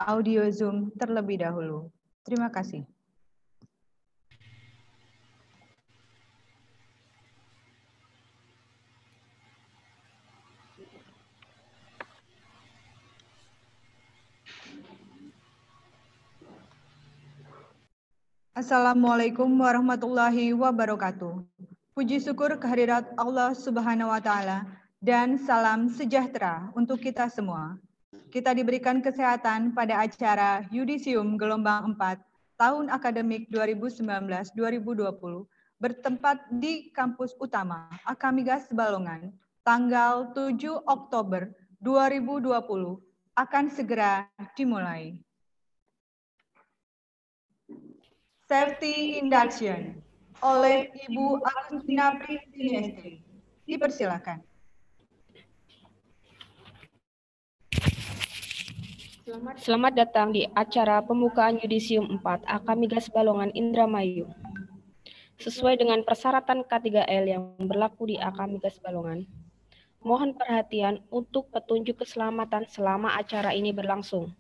audio Zoom terlebih dahulu. Terima kasih. Assalamualaikum warahmatullahi wabarakatuh. Puji syukur kehadirat Allah Subhanahu wa Ta'ala dan salam sejahtera untuk kita semua. Kita diberikan kesehatan pada acara Yudisium Gelombang 4 tahun akademik 2019-2020 bertempat di kampus utama Akamigas Balongan tanggal 7 Oktober 2020 akan segera dimulai. Safety Induction oleh Ibu Agustina Pristinesti. Dipersilakan. Selamat datang di acara pembukaan Yudisium 4 Akamigas Balongan Indramayu. Sesuai dengan persyaratan K3L yang berlaku di Akamigas Balongan, mohon perhatian untuk petunjuk keselamatan selama acara ini berlangsung.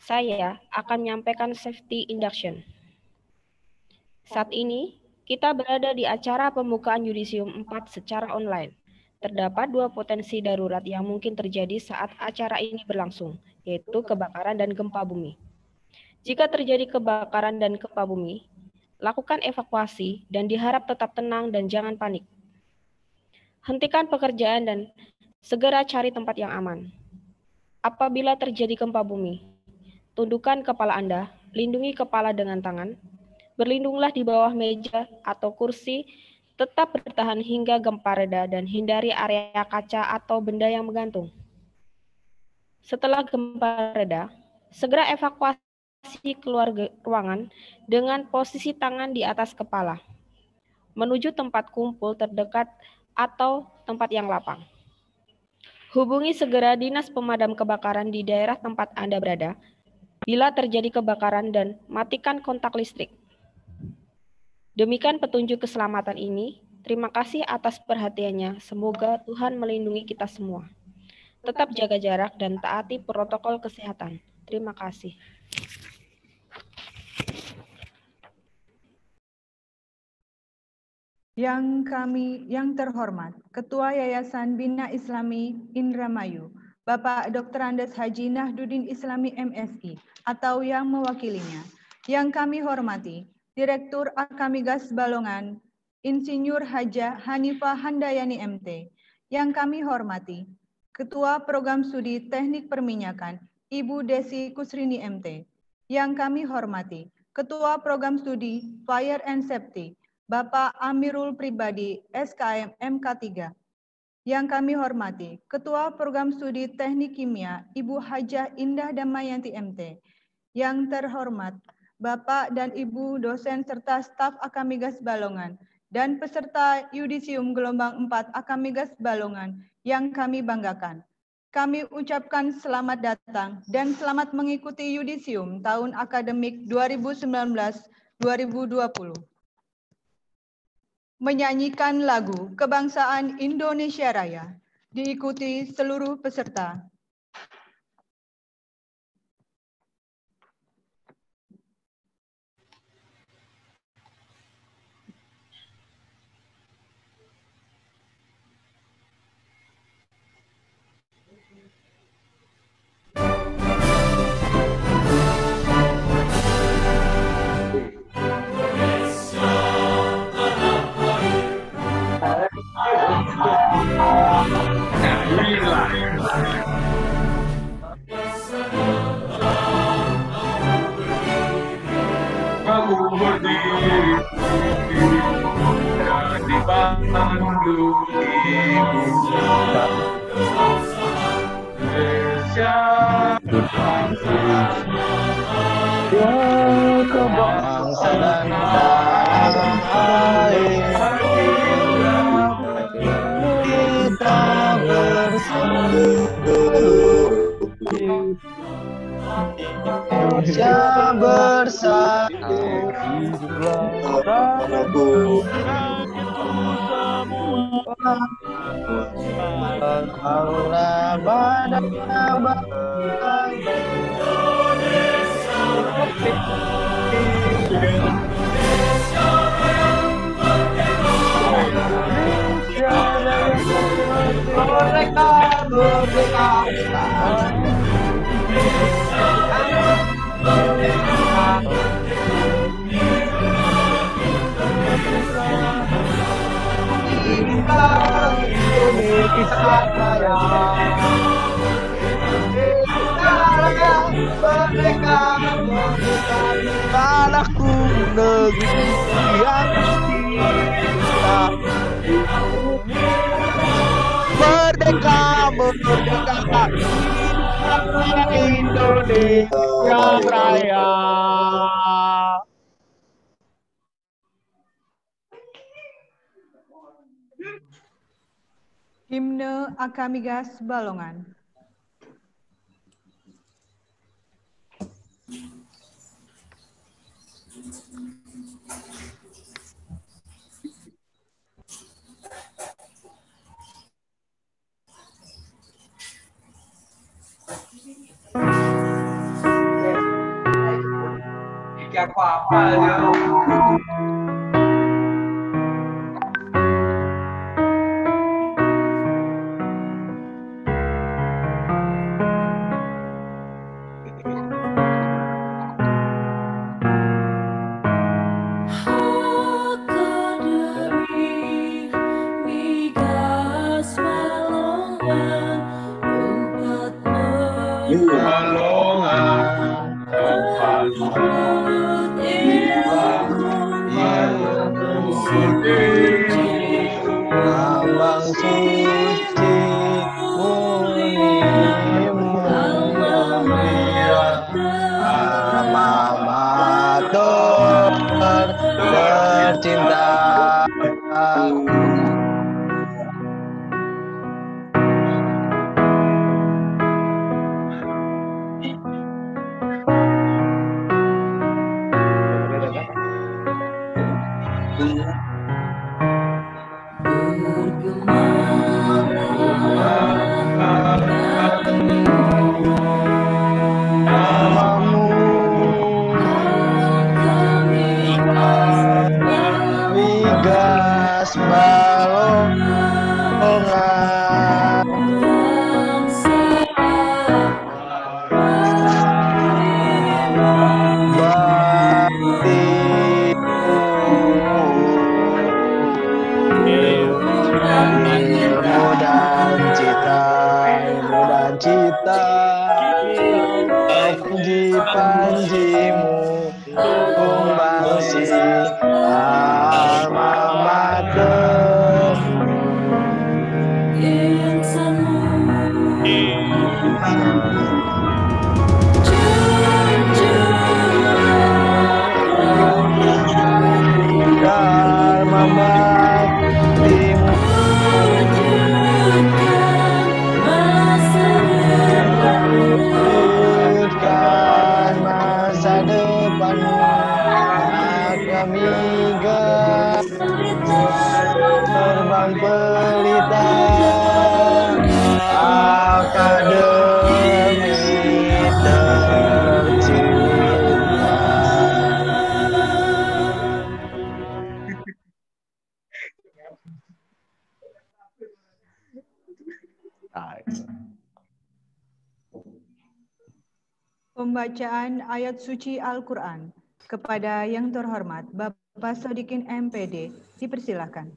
Saya akan menyampaikan safety induction. Saat ini, kita berada di acara pembukaan Yudisium 4 secara online. Terdapat dua potensi darurat yang mungkin terjadi saat acara ini berlangsung, yaitu kebakaran dan gempa bumi. Jika terjadi kebakaran dan gempa bumi, lakukan evakuasi dan diharap tetap tenang dan jangan panik. Hentikan pekerjaan dan segera cari tempat yang aman. Apabila terjadi gempa bumi, tundukkan kepala Anda, lindungi kepala dengan tangan, berlindunglah di bawah meja atau kursi, tetap bertahan hingga gempa reda dan hindari area kaca atau benda yang menggantung. Setelah gempa reda, segera evakuasi keluar ruangan dengan posisi tangan di atas kepala, menuju tempat kumpul terdekat atau tempat yang lapang. Hubungi segera Dinas Pemadam Kebakaran di daerah tempat Anda berada bila terjadi kebakaran dan matikan kontak listrik. Demikian petunjuk keselamatan ini. Terima kasih atas perhatiannya. Semoga Tuhan melindungi kita semua. Tetap jaga jarak dan taati protokol kesehatan. Terima kasih. Yang terhormat, Ketua Yayasan Bina Islami Indramayu, Bapak Dr. Andes Haji Nahdudin Islami MSI, atau yang mewakilinya. Yang kami hormati, Direktur Akamigas Balongan, Insinyur Haja Hanifah Handayani MT. Yang kami hormati, Ketua Program Studi Teknik Perminyakan, Ibu Desi Kusrini MT. Yang kami hormati, Ketua Program Studi Fire and Safety, Bapak Amirul Pribadi SKM MK3. Yang kami hormati, Ketua Program Studi Teknik Kimia, Ibu Hajah Indah Damayanti MT. Yang terhormat, Bapak dan Ibu dosen serta staf Akamigas Balongan dan peserta Yudisium Gelombang 4 Akamigas Balongan yang kami banggakan. Kami ucapkan selamat datang dan selamat mengikuti Yudisium tahun akademik 2019-2020. Menyanyikan lagu Kebangsaan Indonesia Raya, diikuti seluruh peserta. Kamu berdiri dan dipandu ibu Indonesia kebangsaan kita bersatu Indonesia bersatu tanahku Allah badan Raya, merdeka, merdeka, tanahku negeri yang cinta. Merdeka, merdeka, Indonesia Raya. Himne Akamigas Balongan. Iki aku hafal ya. Lambang suci murni mulia, alma mater tercinta. Migas balongan, ilmu dan cita, panji-panjimu tumbangsi alma mater. Dharma baktimu wujudkan masa depan Akamigas terbang pelita akademi tercinta. Pembacaan ayat suci Al-Quran kepada yang terhormat Bapak Sodikin MPD, dipersilakan.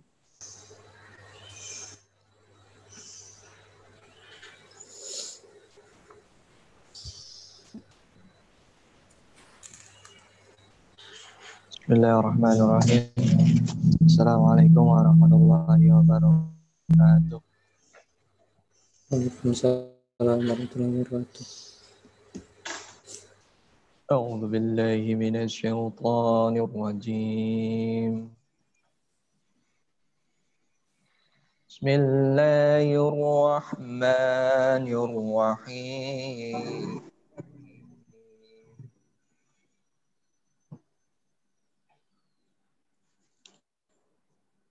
Bismillahirrahmanirrahim. Assalamualaikum warahmatullahi wabarakatuh. Waalaikumsalam warahmatullahi wabarakatuh. A'udzu billahi minasy syaithanir rajim. Bismillahirrahmanirrahim.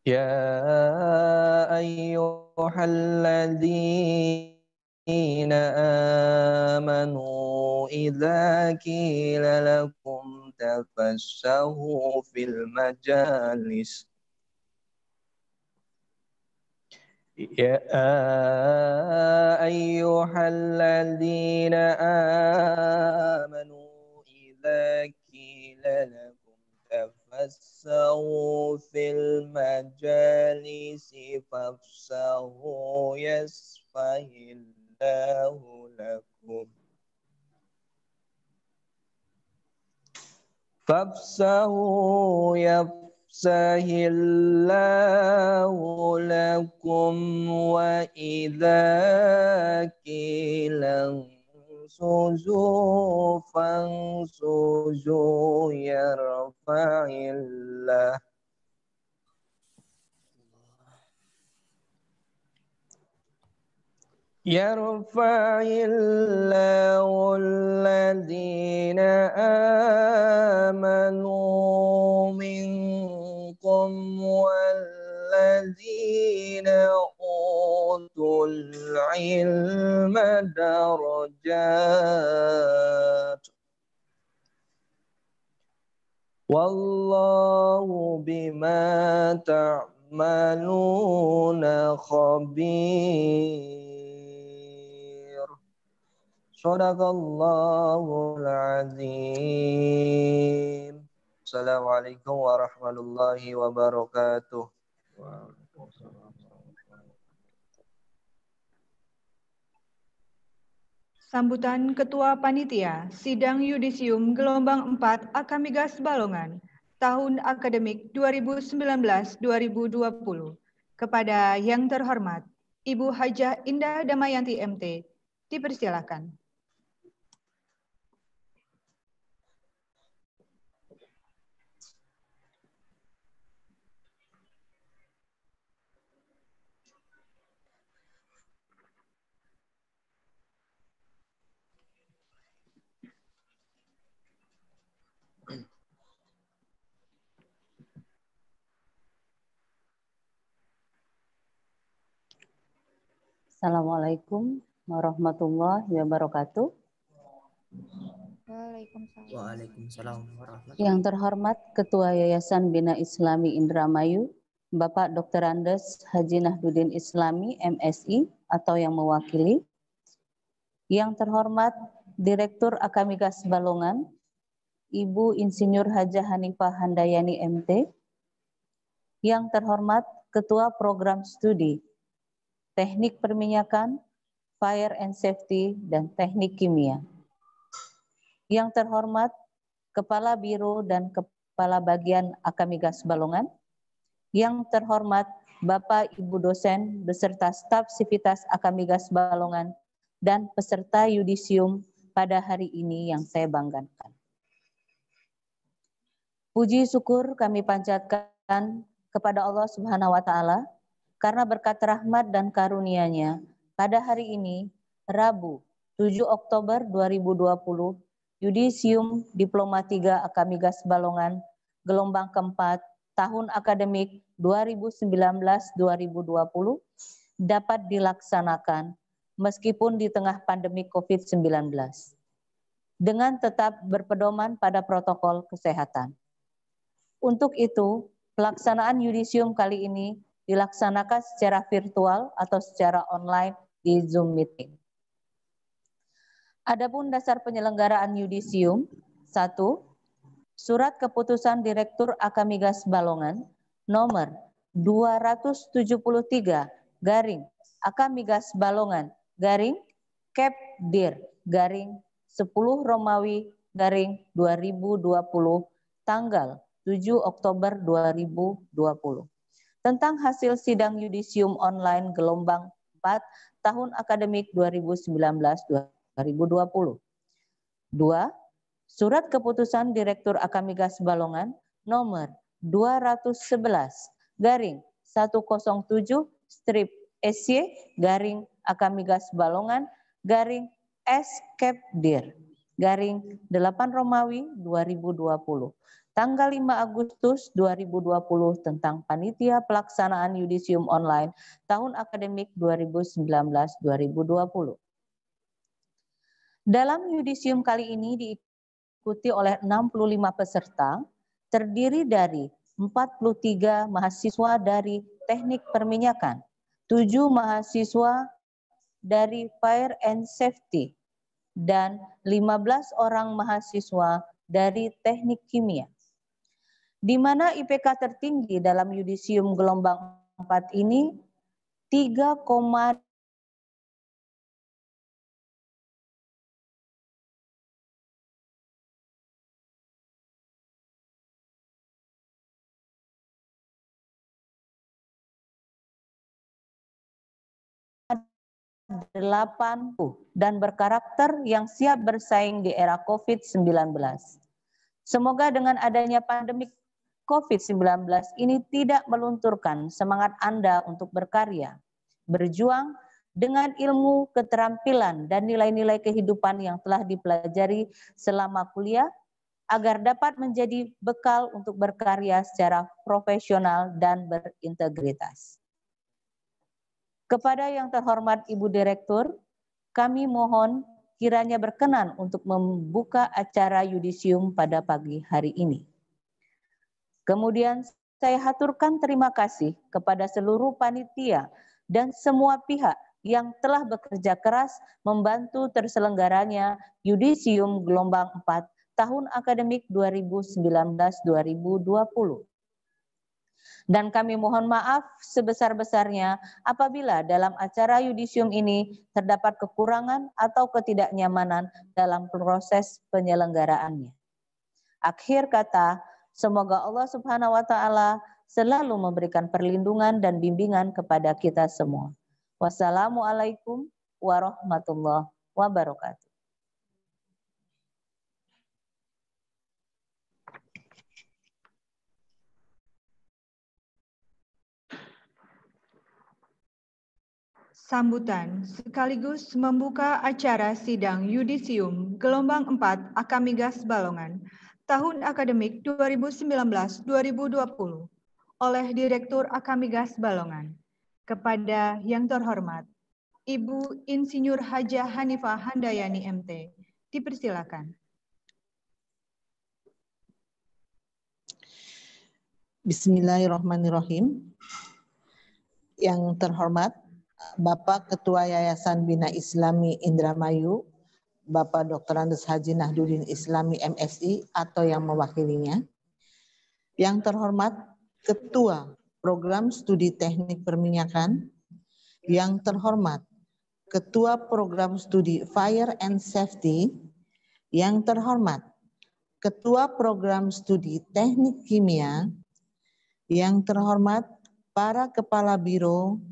Ya ayyuhalladzina amanu idza qila lakum tafassahu fil majalis. Ya ayyuhalladzina amanu idza qila lakum tafassahu fil majalisi فافسحوا يفسح الله لكم فافسحوا يفسح الله لكم وإذا قيل انشزوا فانشزوا يرفع الله الذين آمنوا منكم والذين أوتوا العلم درجات والله بما تعملون خبير. Shadaqallahul azim. Assalamualaikum warahmatullahi wabarakatuh. Sambutan Ketua Panitia Sidang Yudisium Gelombang 4 Akamigas Balongan tahun akademik 2019-2020 kepada yang terhormat Ibu Hajah Indah Damayanti MT, dipersilakan. Assalamualaikum warahmatullahi wabarakatuh. Waalaikumsalam warahmatullahi wabarakatuh. Yang terhormat Ketua Yayasan Bina Islami Indramayu, Bapak Dr. Andes Haji Nahdudin Islami MSI atau yang mewakili. Yang terhormat Direktur Akamigas Balongan, Ibu Insinyur Hajah Hanifah Handayani MT. Yang terhormat Ketua Program Studi Teknik Perminyakan, Fire and Safety, dan Teknik Kimia. Yang terhormat Kepala Biro dan Kepala Bagian Akamigas Balongan. Yang terhormat Bapak Ibu dosen beserta staf Sivitas Akamigas Balongan dan peserta yudisium pada hari ini yang saya banggakan. Puji syukur kami panjatkan kepada Allah Subhanahu wa taala karena berkat rahmat dan karunia-Nya pada hari ini, Rabu 7 Oktober 2020, Yudisium Diploma 3 Akamigas Balongan, gelombang keempat, tahun akademik 2019-2020 dapat dilaksanakan meskipun di tengah pandemi COVID-19, dengan tetap berpedoman pada protokol kesehatan. Untuk itu, pelaksanaan Yudisium kali ini dilaksanakan secara virtual atau secara online di Zoom meeting. Adapun dasar penyelenggaraan Yudisium, 1. Surat Keputusan Direktur Akamigas Balongan nomor 273 garing Akamigas Balongan garing Kepdir garing 10 Romawi garing 2020 tanggal 7 Oktober 2020. Tentang hasil sidang yudisium online gelombang 4 tahun akademik 2019-2020. 2. Surat Keputusan Direktur Akamigas Balongan nomor 211 garing 107/SY garing Akamigas Balongan garing Skepdir garing 8 Romawi 2020. Tanggal 5 Agustus 2020 tentang panitia pelaksanaan yudisium online tahun akademik 2019-2020. Dalam yudisium kali ini diikuti oleh 65 peserta, terdiri dari 43 mahasiswa dari Teknik Perminyakan, 7 mahasiswa dari Fire and Safety, dan 15 orang mahasiswa dari Teknik Kimia. Di mana IPK tertinggi dalam yudisium gelombang 4 ini 3,8 dan berkarakter yang siap bersaing di era COVID-19. Semoga dengan adanya pandemi COVID-19 ini tidak melunturkan semangat Anda untuk berkarya, berjuang dengan ilmu, keterampilan, dan nilai-nilai kehidupan yang telah dipelajari selama kuliah agar dapat menjadi bekal untuk berkarya secara profesional dan berintegritas. Kepada yang terhormat Ibu Direktur, kami mohon kiranya berkenan untuk membuka acara yudisium pada pagi hari ini. Kemudian saya haturkan terima kasih kepada seluruh panitia dan semua pihak yang telah bekerja keras membantu terselenggaranya yudisium gelombang 4 tahun akademik 2019-2020. Dan kami mohon maaf sebesar-besarnya apabila dalam acara yudisium ini terdapat kekurangan atau ketidaknyamanan dalam proses penyelenggaraannya. Akhir kata, semoga Allah Subhanahu wa Ta'ala selalu memberikan perlindungan dan bimbingan kepada kita semua. Wassalamualaikum warahmatullahi wabarakatuh. Sambutan sekaligus membuka acara sidang yudisium gelombang 4 Akamigas Balongan tahun akademik 2019-2020 oleh Direktur Akamigas Balongan. Kepada yang terhormat Ibu Insinyur Hajah Hanifah Handayani MT, dipersilakan. Bismillahirrahmanirrahim. Yang terhormat Bapak Ketua Yayasan Bina Islami Indramayu, Bapak Dr. Andes Haji Nahdudin Islami MSI atau yang mewakilinya. Yang terhormat Ketua Program Studi Teknik Perminyakan. Yang terhormat Ketua Program Studi Fire and Safety. Yang terhormat Ketua Program Studi Teknik Kimia. Yang terhormat para Kepala Biro.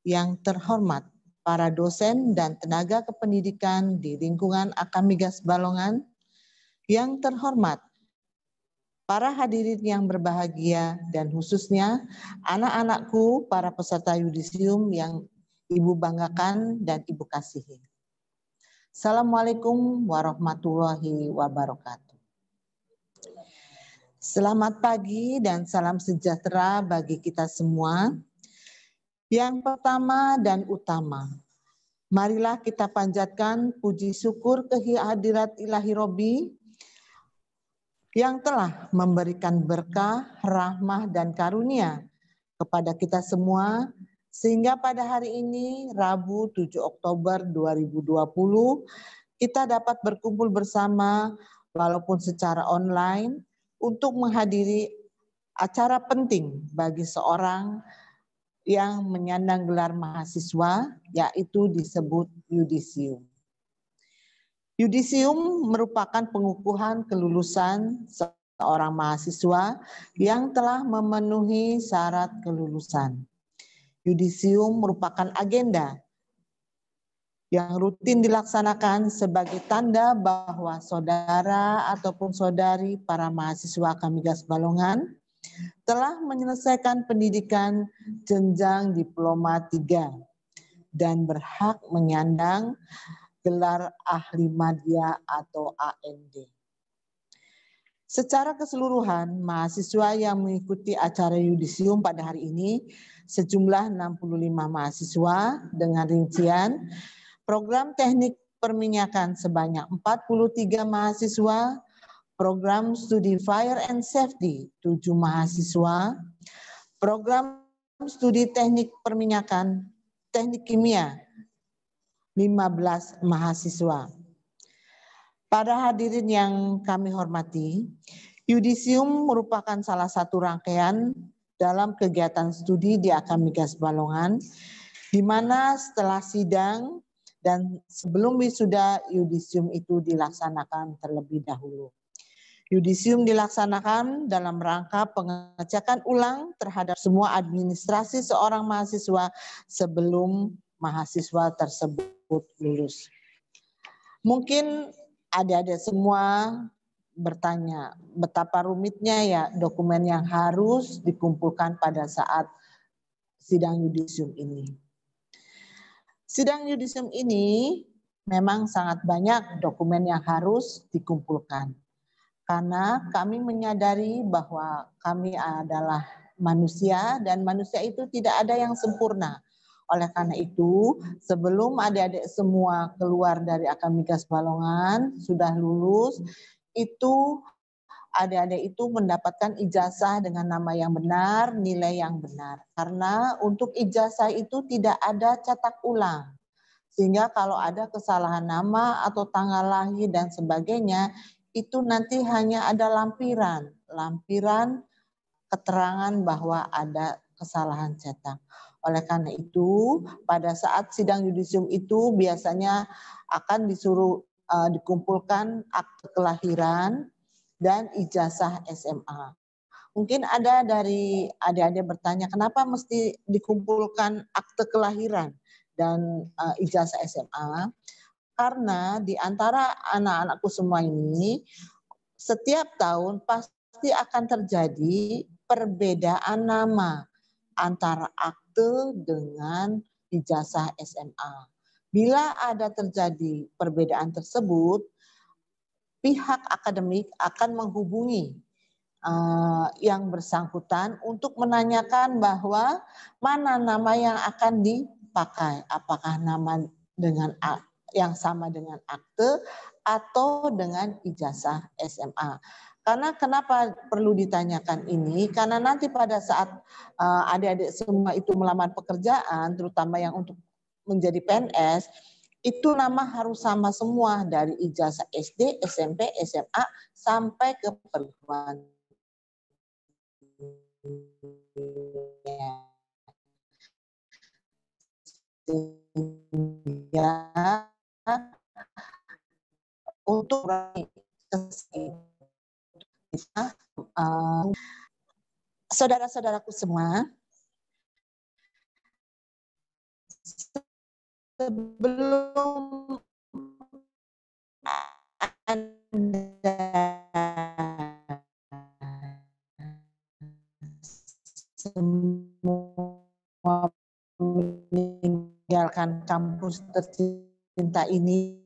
Yang terhormat para dosen dan tenaga kependidikan di lingkungan Akamigas Balongan. Yang terhormat para hadirin yang berbahagia dan khususnya anak-anakku, para peserta yudisium yang Ibu banggakan dan Ibu kasihi. Assalamualaikum warahmatullahi wabarakatuh. Selamat pagi dan salam sejahtera bagi kita semua. Yang pertama dan utama, marilah kita panjatkan puji syukur kehadirat Ilahi Robbi yang telah memberikan berkah, rahmah, dan karunia kepada kita semua, sehingga pada hari ini, Rabu 7 Oktober 2020, kita dapat berkumpul bersama walaupun secara online untuk menghadiri acara penting bagi seorang yang menyandang gelar mahasiswa, yaitu disebut yudisium. Yudisium merupakan pengukuhan kelulusan seorang mahasiswa yang telah memenuhi syarat kelulusan. Yudisium merupakan agenda yang rutin dilaksanakan sebagai tanda bahwa saudara ataupun saudari para mahasiswa Akamigas Balongan telah menyelesaikan pendidikan jenjang diploma 3 dan berhak menyandang gelar ahli madya atau AMD. Secara keseluruhan, mahasiswa yang mengikuti acara yudisium pada hari ini sejumlah 65 mahasiswa dengan rincian program teknik perminyakan sebanyak 43 mahasiswa, program studi Fire and Safety 7 mahasiswa, program studi teknik perminyakan, teknik kimia 15 mahasiswa. Para hadirin yang kami hormati, yudisium merupakan salah satu rangkaian dalam kegiatan studi di Akamigas Balongan di mana setelah sidang dan sebelum wisuda yudisium itu dilaksanakan terlebih dahulu. Yudisium dilaksanakan dalam rangka pengecekan ulang terhadap semua administrasi seorang mahasiswa sebelum mahasiswa tersebut lulus. Mungkin adik-adik semua bertanya, betapa rumitnya ya dokumen yang harus dikumpulkan pada saat sidang yudisium ini. Sidang yudisium ini memang sangat banyak dokumen yang harus dikumpulkan. Karena kami menyadari bahwa kami adalah manusia dan manusia itu tidak ada yang sempurna. Oleh karena itu, sebelum adik-adik semua keluar dari Akamigas Balongan, sudah lulus, itu adik-adik itu mendapatkan ijazah dengan nama yang benar, nilai yang benar. Karena untuk ijazah itu tidak ada cetak ulang. Sehingga kalau ada kesalahan nama atau tanggal lahir dan sebagainya, itu nanti hanya ada lampiran keterangan bahwa ada kesalahan cetak. Oleh karena itu, pada saat sidang yudisium itu biasanya akan disuruh dikumpulkan akte kelahiran dan ijazah SMA. Mungkin ada dari adik-adik bertanya, kenapa mesti dikumpulkan akte kelahiran dan ijazah SMA? Karena di antara anak-anakku semua ini, setiap tahun pasti akan terjadi perbedaan nama antara akte dengan ijazah SMA. Bila ada terjadi perbedaan tersebut, pihak akademik akan menghubungi yang bersangkutan untuk menanyakan bahwa mana nama yang akan dipakai, apakah nama dengan yang sama dengan akte atau dengan ijazah SMA. Karena kenapa perlu ditanyakan ini? Karena nanti pada saat adik-adik semua itu melamar pekerjaan, terutama yang untuk menjadi PNS, itu nama harus sama semua dari ijazah SD, SMP, SMA, sampai ke perguruan. Ya, untuk saudara-saudaraku semua, sebelum Anda semua meninggalkan kampus tercinta ini,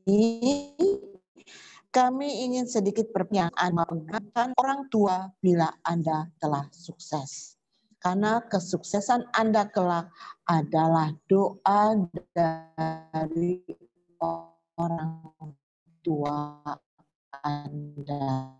kami ingin sedikit berpernyataan membanggakan orang tua bila Anda telah sukses. Karena kesuksesan Anda kelak adalah doa dari orang tua Anda.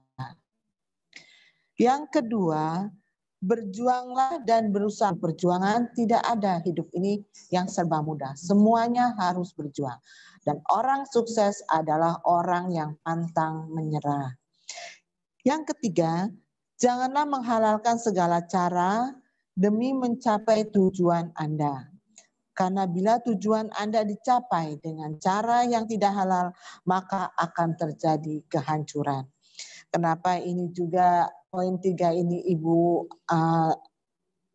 Yang kedua, berjuanglah dan berusaha. Perjuangan tidak ada hidup ini yang serba mudah. Semuanya harus berjuang. Dan orang sukses adalah orang yang pantang menyerah. Yang ketiga, janganlah menghalalkan segala cara demi mencapai tujuan Anda. Karena bila tujuan Anda dicapai dengan cara yang tidak halal, maka akan terjadi kehancuran. Kenapa ini juga poin 3 ini Ibu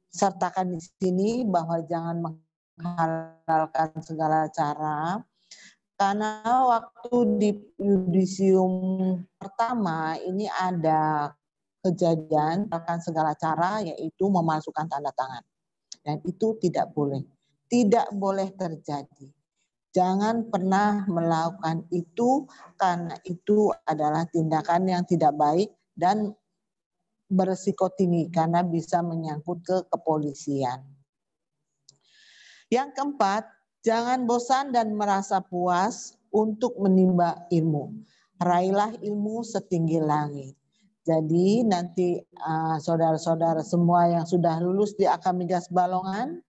sertakan di sini bahwa jangan menghalalkan segala cara. Karena waktu di yudisium pertama ini ada kejadian menghalalkan segala cara, yaitu memasukkan tanda tangan. Dan itu tidak boleh. Tidak boleh terjadi. Jangan pernah melakukan itu karena itu adalah tindakan yang tidak baik dan berisiko tinggi karena bisa menyangkut ke kepolisian. Yang keempat, jangan bosan dan merasa puas untuk menimba ilmu. Raihlah ilmu setinggi langit. Jadi nanti saudara-saudara semua yang sudah lulus di Akamigas Balongan,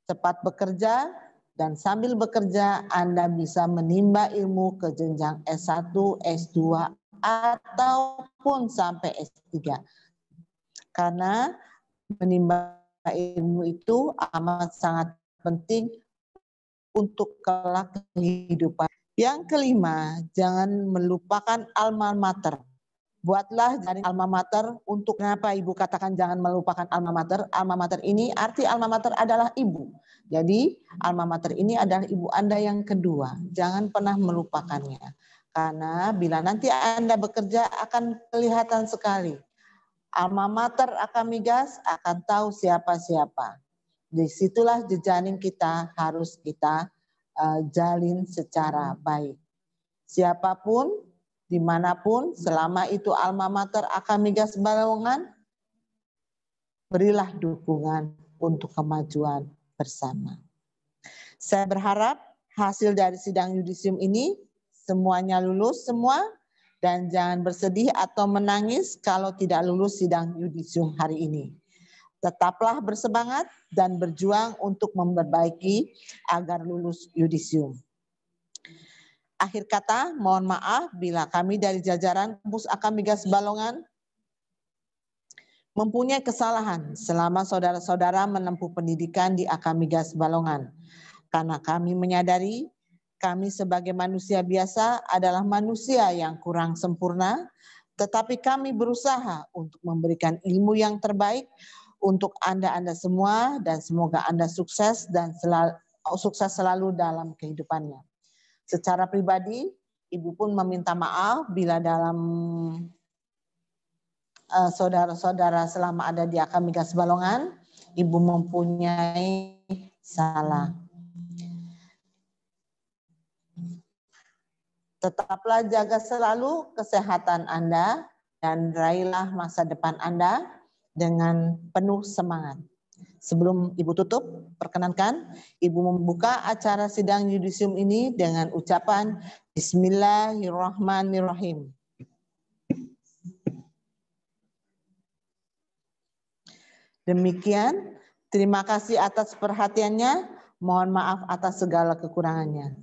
cepat bekerja dan sambil bekerja Anda bisa menimba ilmu ke jenjang S1, S2, ataupun sampai S3. Karena menimba ilmu itu amat sangat penting untuk kelak kehidupan. Yang kelima, jangan melupakan alma mater. Buatlah jaring alma mater. Untuk kenapa Ibu katakan jangan melupakan alma mater? Alma mater ini, arti alma mater adalah ibu. Jadi alma mater ini adalah ibu Anda yang kedua. Jangan pernah melupakannya. Karena bila nanti Anda bekerja akan kelihatan sekali. Alma mater Akamigas akan tahu siapa-siapa. Disitulah jejaring kita harus kita jalin secara baik. Siapapun, dimanapun, selama itu alma mater Akamigas Balongan, berilah dukungan untuk kemajuan bersama. Saya berharap hasil dari sidang yudisium ini semuanya lulus semua, dan jangan bersedih atau menangis kalau tidak lulus sidang yudisium hari ini. Tetaplah bersemangat dan berjuang untuk memperbaiki agar lulus yudisium. Akhir kata, mohon maaf bila kami dari jajaran Kampus Akamigas Balongan mempunyai kesalahan selama saudara-saudara menempuh pendidikan di Akamigas Balongan. Karena kami menyadari kami sebagai manusia biasa adalah manusia yang kurang sempurna, tetapi kami berusaha untuk memberikan ilmu yang terbaik untuk Anda semua, dan semoga Anda sukses dan sukses selalu dalam kehidupannya. Secara pribadi, Ibu pun meminta maaf bila dalam saudara-saudara selama ada di Akamigas Balongan, Ibu mempunyai salah. Tetaplah jaga selalu kesehatan Anda dan raihlah masa depan Anda dengan penuh semangat. Sebelum Ibu tutup, perkenankan Ibu membuka acara sidang yudisium ini dengan ucapan Bismillahirrahmanirrahim. Demikian, terima kasih atas perhatiannya. Mohon maaf atas segala kekurangannya.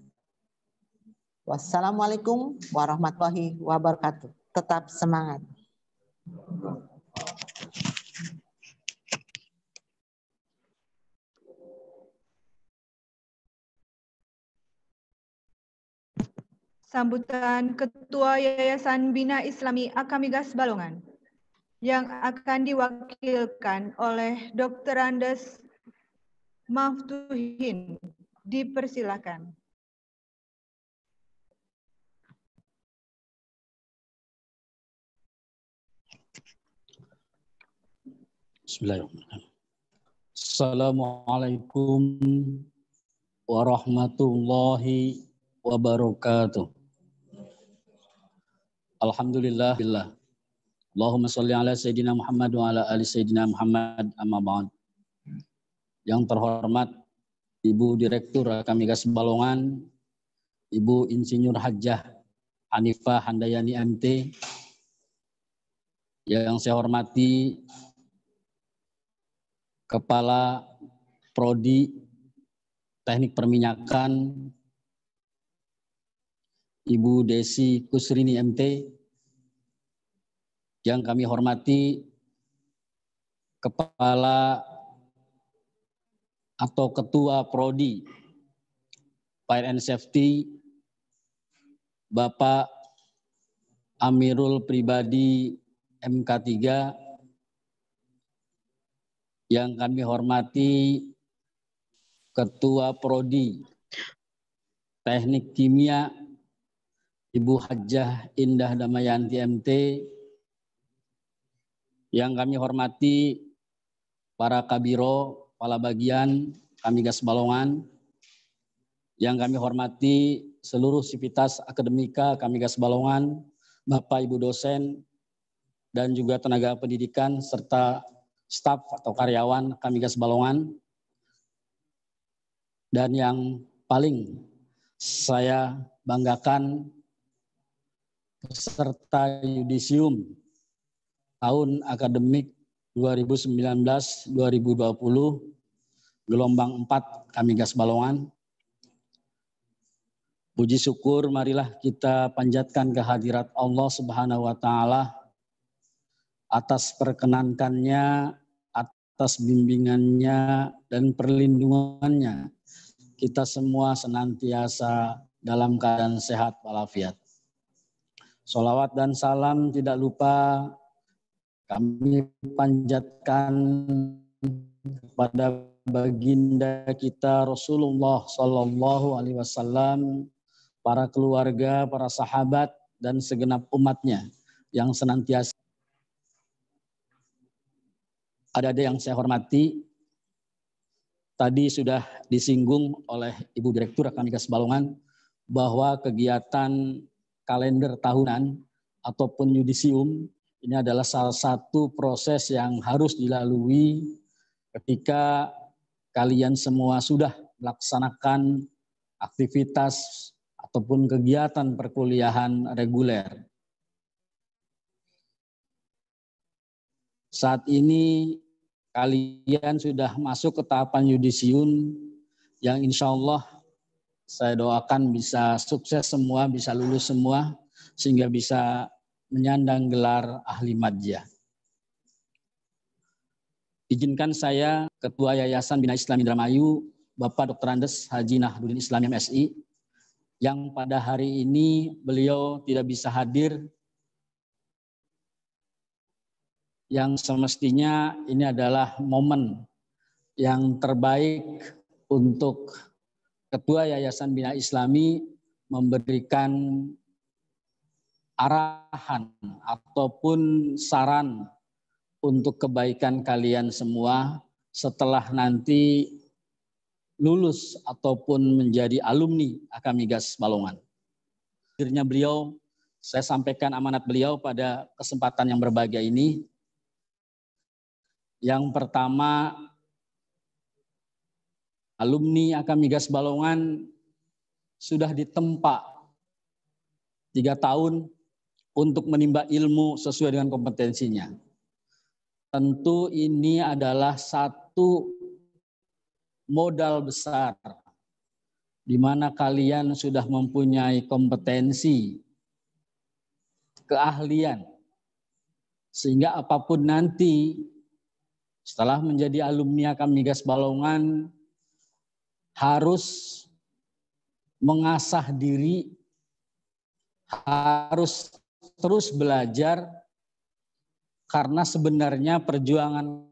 Wassalamualaikum warahmatullahi wabarakatuh. Tetap semangat. Sambutan Ketua Yayasan Bina Islami Akamigas Balongan yang akan diwakilkan oleh Dr. Andes Maftuhin. Dipersilakan. Bismillahirrahmanirrahim. Assalamualaikum warahmatullahi wabarakatuh. Alhamdulillah. Allahumma sholli ala Sayyidina Muhammad wa ala ali Sayyidina Muhammad, amma ba'd. Yang terhormat Ibu Direktur Akamigas Balongan, Ibu Insinyur Hajjah Hanifah Handayani MT, yang saya hormati Kepala Prodi Teknik Perminyakan, Ibu Desi Kusrini MT, yang kami hormati Kepala atau Ketua Prodi Fire and Safety, Bapak Amirul Pribadi MK3, yang kami hormati Ketua Prodi Teknik Kimia, Ibu Hajjah Indah Damayanti MT, yang kami hormati para kabiro, kepala bagian Akamigas Balongan, yang kami hormati seluruh sivitas akademika Akamigas Balongan, Bapak Ibu dosen, dan juga tenaga pendidikan serta staf atau karyawan Akamigas Balongan. Dan yang paling saya banggakan, peserta yudisium tahun akademik 2019-2020 gelombang 4 Akamigas Balongan. Puji syukur marilah kita panjatkan kehadirat Allah Subhanahu wa taala atas perkenankannya atas bimbingannya dan perlindungannya. Kita semua senantiasa dalam keadaan sehat walafiat. Sholawat dan salam tidak lupa kami panjatkan kepada baginda kita Rasulullah Sallallahu Alaihi Wasallam, para keluarga, para sahabat, dan segenap umatnya yang senantiasa. Ada yang saya hormati, tadi sudah disinggung oleh Ibu Direktur Akamigas Balongan bahwa kegiatan kalender tahunan ataupun yudisium ini adalah salah satu proses yang harus dilalui ketika kalian semua sudah melaksanakan aktivitas ataupun kegiatan perkuliahan reguler. Saat ini kalian sudah masuk ke tahapan yudisium yang insya Allah saya doakan bisa sukses semua, bisa lulus semua, sehingga bisa menyandang gelar ahli madya. Izinkan saya, Ketua Yayasan Bina Islam Indramayu, Bapak Dr. Andes Haji Nahdudin Islam MSI, yang pada hari ini beliau tidak bisa hadir, yang semestinya ini adalah momen yang terbaik untuk Ketua Yayasan Bina Islami memberikan arahan ataupun saran untuk kebaikan kalian semua setelah nanti lulus ataupun menjadi alumni Akamigas Balongan. Akhirnya beliau, saya sampaikan amanat beliau pada kesempatan yang berbahagia ini. Yang pertama, alumni Akamigas Balongan sudah ditempa 3 tahun untuk menimba ilmu sesuai dengan kompetensinya. Tentu ini adalah satu modal besar di mana kalian sudah mempunyai kompetensi, keahlian, sehingga apapun nanti setelah menjadi alumni Akamigas Balongan harus mengasah diri, harus terus belajar, karena sebenarnya perjuangan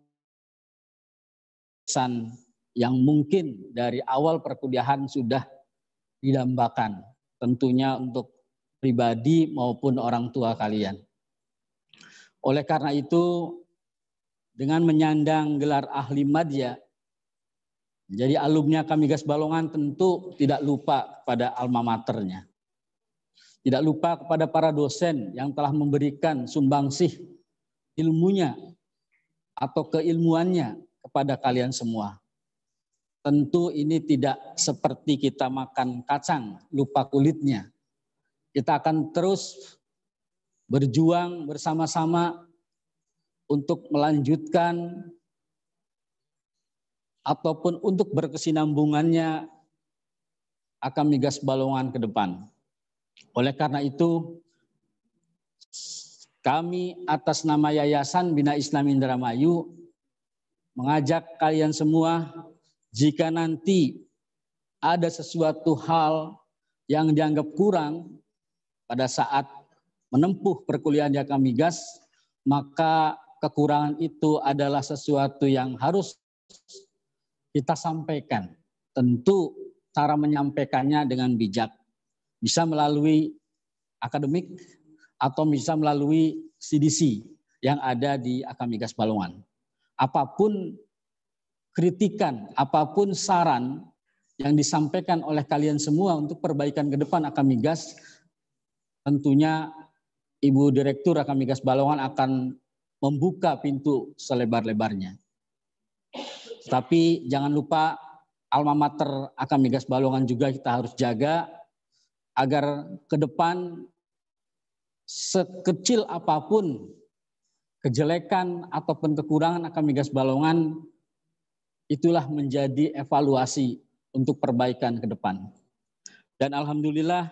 yang mungkin dari awal perkuliahan sudah didambakan, tentunya untuk pribadi maupun orang tua kalian. Oleh karena itu, dengan menyandang gelar ahli madya, jadi alumni Akamigas Balongan tentu tidak lupa pada alma maternya. Tidak lupa kepada para dosen yang telah memberikan sumbangsih ilmunya atau keilmuannya kepada kalian semua. Tentu ini tidak seperti kita makan kacang, lupa kulitnya. Kita akan terus berjuang bersama-sama untuk melanjutkan ataupun untuk berkesinambungannya Akamigas Balongan ke depan. Oleh karena itu, kami atas nama Yayasan Bina Islam Indramayu mengajak kalian semua, jika nanti ada sesuatu hal yang dianggap kurang pada saat menempuh perkuliahan di Akamigas, maka kekurangan itu adalah sesuatu yang harus kita sampaikan. Tentu cara menyampaikannya dengan bijak. Bisa melalui akademik atau bisa melalui CDC yang ada di Akamigas Balongan. Apapun kritikan, apapun saran yang disampaikan oleh kalian semua untuk perbaikan ke depan Akamigas, tentunya Ibu Direktur Akamigas Balongan akan membuka pintu selebar-lebarnya. Tapi jangan lupa alma mater Akamigas Balongan juga kita harus jaga agar ke depan sekecil apapun kejelekan ataupun kekurangan Akamigas Balongan, itulah menjadi evaluasi untuk perbaikan ke depan. Dan alhamdulillah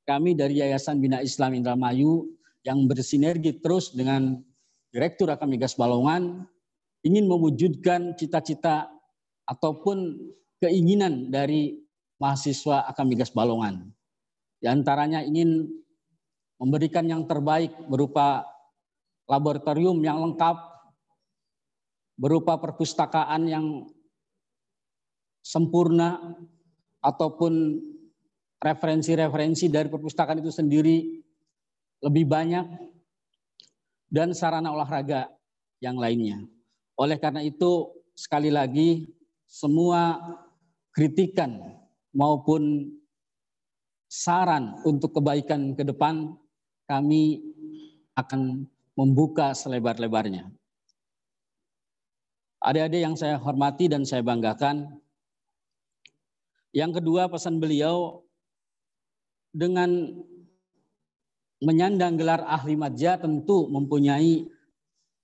kami dari Yayasan Bina Islam Indramayu yang bersinergi terus dengan Direktur Akamigas Balongan ingin mewujudkan cita-cita ataupun keinginan dari mahasiswa Akademi Migas Balongan. Di antaranya ingin memberikan yang terbaik berupa laboratorium yang lengkap, berupa perpustakaan yang sempurna, ataupun referensi-referensi dari perpustakaan itu sendiri lebih banyak, dan sarana olahraga yang lainnya. Oleh karena itu, sekali lagi, semua kritikan maupun saran untuk kebaikan ke depan, kami akan membuka selebar-lebarnya. Adik-adik yang saya hormati dan saya banggakan, yang kedua, pesan beliau dengan menyandang gelar ahli madja tentu mempunyai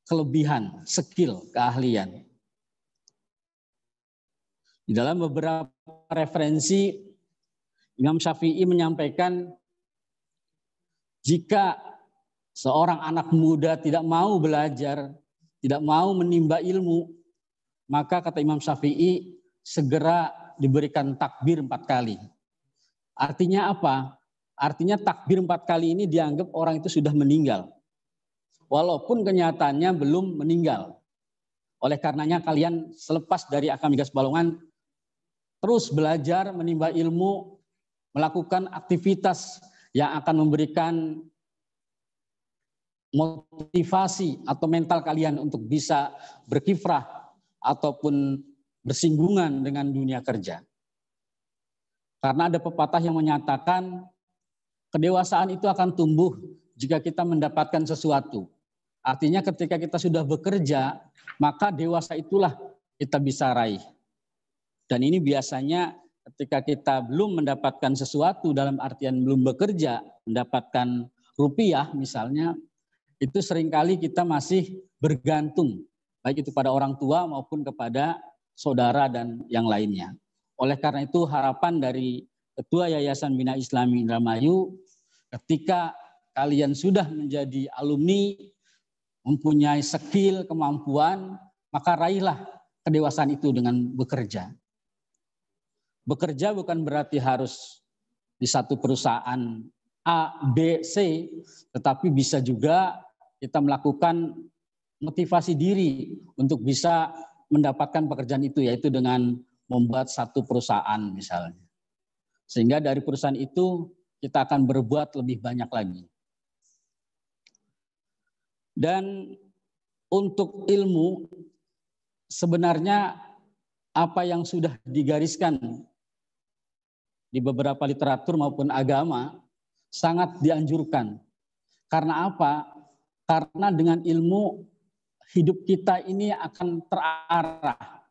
kelebihan, skill, keahlian. Di dalam beberapa referensi, Imam Syafi'i menyampaikan jika seorang anak muda tidak mau belajar, tidak mau menimba ilmu, maka kata Imam Syafi'i segera diberikan takbir 4 kali. Artinya apa? Artinya takbir 4 kali ini dianggap orang itu sudah meninggal. Walaupun kenyataannya belum meninggal. Oleh karenanya kalian selepas dari Akademi Migas Balongan terus belajar, menimba ilmu, melakukan aktivitas yang akan memberikan motivasi atau mental kalian untuk bisa berkiprah ataupun bersinggungan dengan dunia kerja. Karena ada pepatah yang menyatakan kedewasaan itu akan tumbuh jika kita mendapatkan sesuatu. Artinya ketika kita sudah bekerja, maka dewasa itulah kita bisa raih. Dan ini biasanya ketika kita belum mendapatkan sesuatu dalam artian belum bekerja, mendapatkan rupiah misalnya, itu seringkali kita masih bergantung, baik itu pada orang tua maupun kepada saudara dan yang lainnya. Oleh karena itu harapan dari Ketua Yayasan Bina Islami Indramayu, ketika kalian sudah menjadi alumni, mempunyai skill, kemampuan, maka raihlah kedewasaan itu dengan bekerja. Bekerja bukan berarti harus di satu perusahaan A, B, C, tetapi bisa juga kita melakukan motivasi diri untuk bisa mendapatkan pekerjaan itu, yaitu dengan membuat satu perusahaan misalnya. Sehingga dari perusahaan itu kita akan berbuat lebih banyak lagi. Dan untuk ilmu, sebenarnya apa yang sudah digariskan di beberapa literatur maupun agama sangat dianjurkan. Karena apa? Karena dengan ilmu hidup kita ini akan terarah.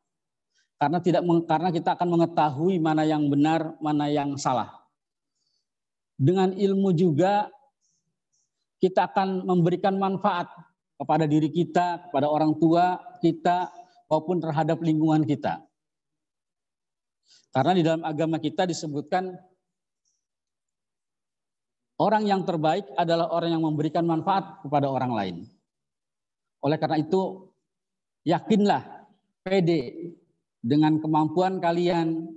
Karena kita akan mengetahui mana yang benar, mana yang salah. Dengan ilmu juga kita akan memberikan manfaat kepada diri kita, kepada orang tua kita, maupun terhadap lingkungan kita. Karena di dalam agama kita disebutkan orang yang terbaik adalah orang yang memberikan manfaat kepada orang lain. Oleh karena itu, yakinlah, pede dengan kemampuan kalian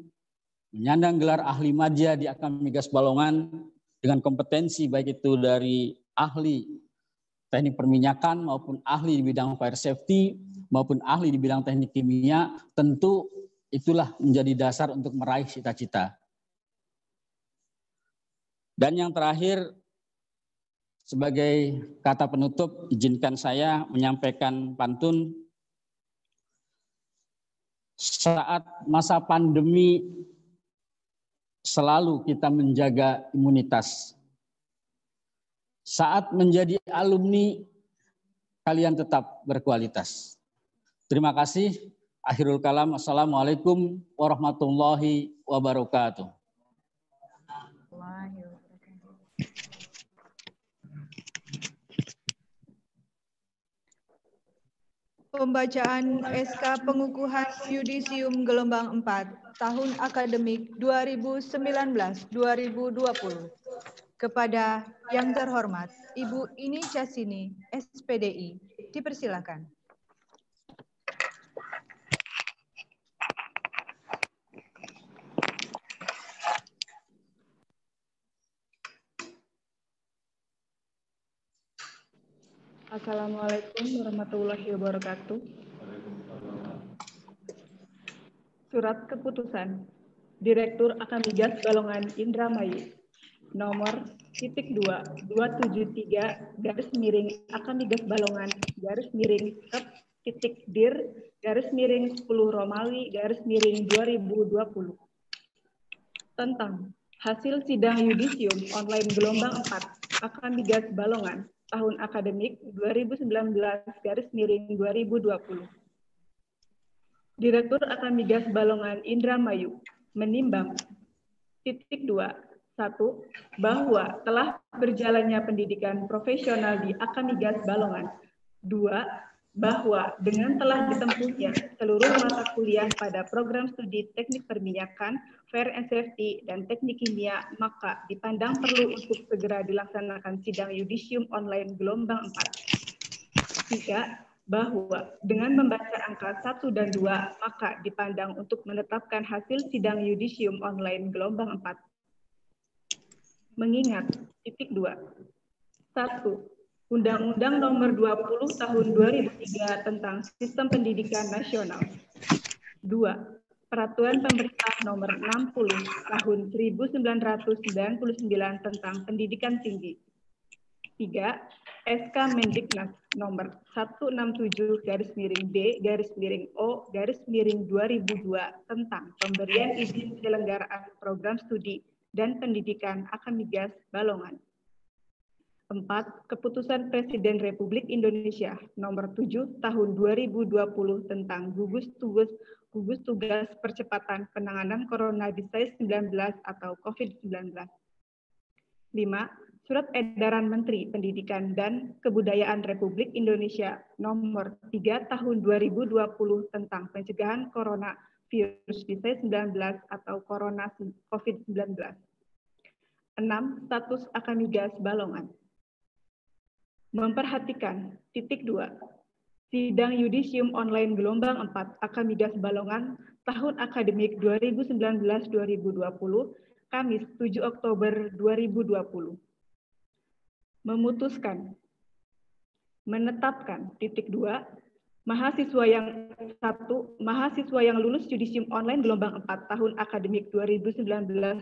menyandang gelar ahli madja di Akademi Migas Balongan dengan kompetensi baik itu dari ahli teknik perminyakan maupun ahli di bidang fire safety maupun ahli di bidang teknik kimia, tentu itulah menjadi dasar untuk meraih cita-cita. Dan yang terakhir, sebagai kata penutup, izinkan saya menyampaikan pantun. Saat masa pandemi selalu kita menjaga imunitas. Saat menjadi alumni, kalian tetap berkualitas. Terima kasih. Akhirul kalam. Assalamualaikum warahmatullahi wabarakatuh. Pembacaan SK Pengukuhan Yudisium Gelombang 4 tahun akademik 2019-2020 kepada yang terhormat Ibu Ini Casini, SPDI. Dipersilakan. Assalamualaikum warahmatullahi wabarakatuh. Surat keputusan Direktur Akamigas Balongan Indramayu nomor ×273 Balongan /dir/10 Romawi/2020 tentang hasil sidang yudisium online gelombang 4 Akamigas Balongan tahun akademik 2019/2020. Direktur Akamigas Balongan Indramayu menimbang 2. 1. Bahwa telah berjalannya pendidikan profesional di Akamigas Balongan. 2. Bahwa dengan telah ditempuhnya seluruh mata kuliah pada program studi teknik perminyakan, Fire and Safety, dan teknik kimia, maka dipandang perlu untuk segera dilaksanakan sidang yudisium online gelombang 4. 3. Bahwa dengan membaca angka 1 dan 2, maka dipandang untuk menetapkan hasil sidang yudisium online gelombang 4. Mengingat 2. 1. Undang-Undang Nomor 20 Tahun 2003 tentang Sistem Pendidikan Nasional. 2. Peraturan Pemerintah Nomor 60 Tahun 1999 tentang Pendidikan Tinggi. 3. SK Mendiknas Nomor 167-D-O-2002 tentang pemberian izin penyelenggaraan program studi dan pendidikan Akamigas Balongan. 4. Keputusan Presiden Republik Indonesia Nomor 7 Tahun 2020 tentang gugus tugas percepatan penanganan COVID-19 atau COVID-19. 5. Surat Edaran Menteri Pendidikan dan Kebudayaan Republik Indonesia Nomor 3 Tahun 2020 tentang pencegahan coronavirus 19 atau corona COVID-19. 6. Status Akamigas Balongan. Memperhatikan 2. Sidang yudisium online gelombang 4 Akamigas Balongan tahun akademik 2019-2020 Kamis 7 Oktober 2020. Memutuskan, menetapkan 2. Mahasiswa yang lulus yudisium online gelombang 4 tahun akademik 2019-2020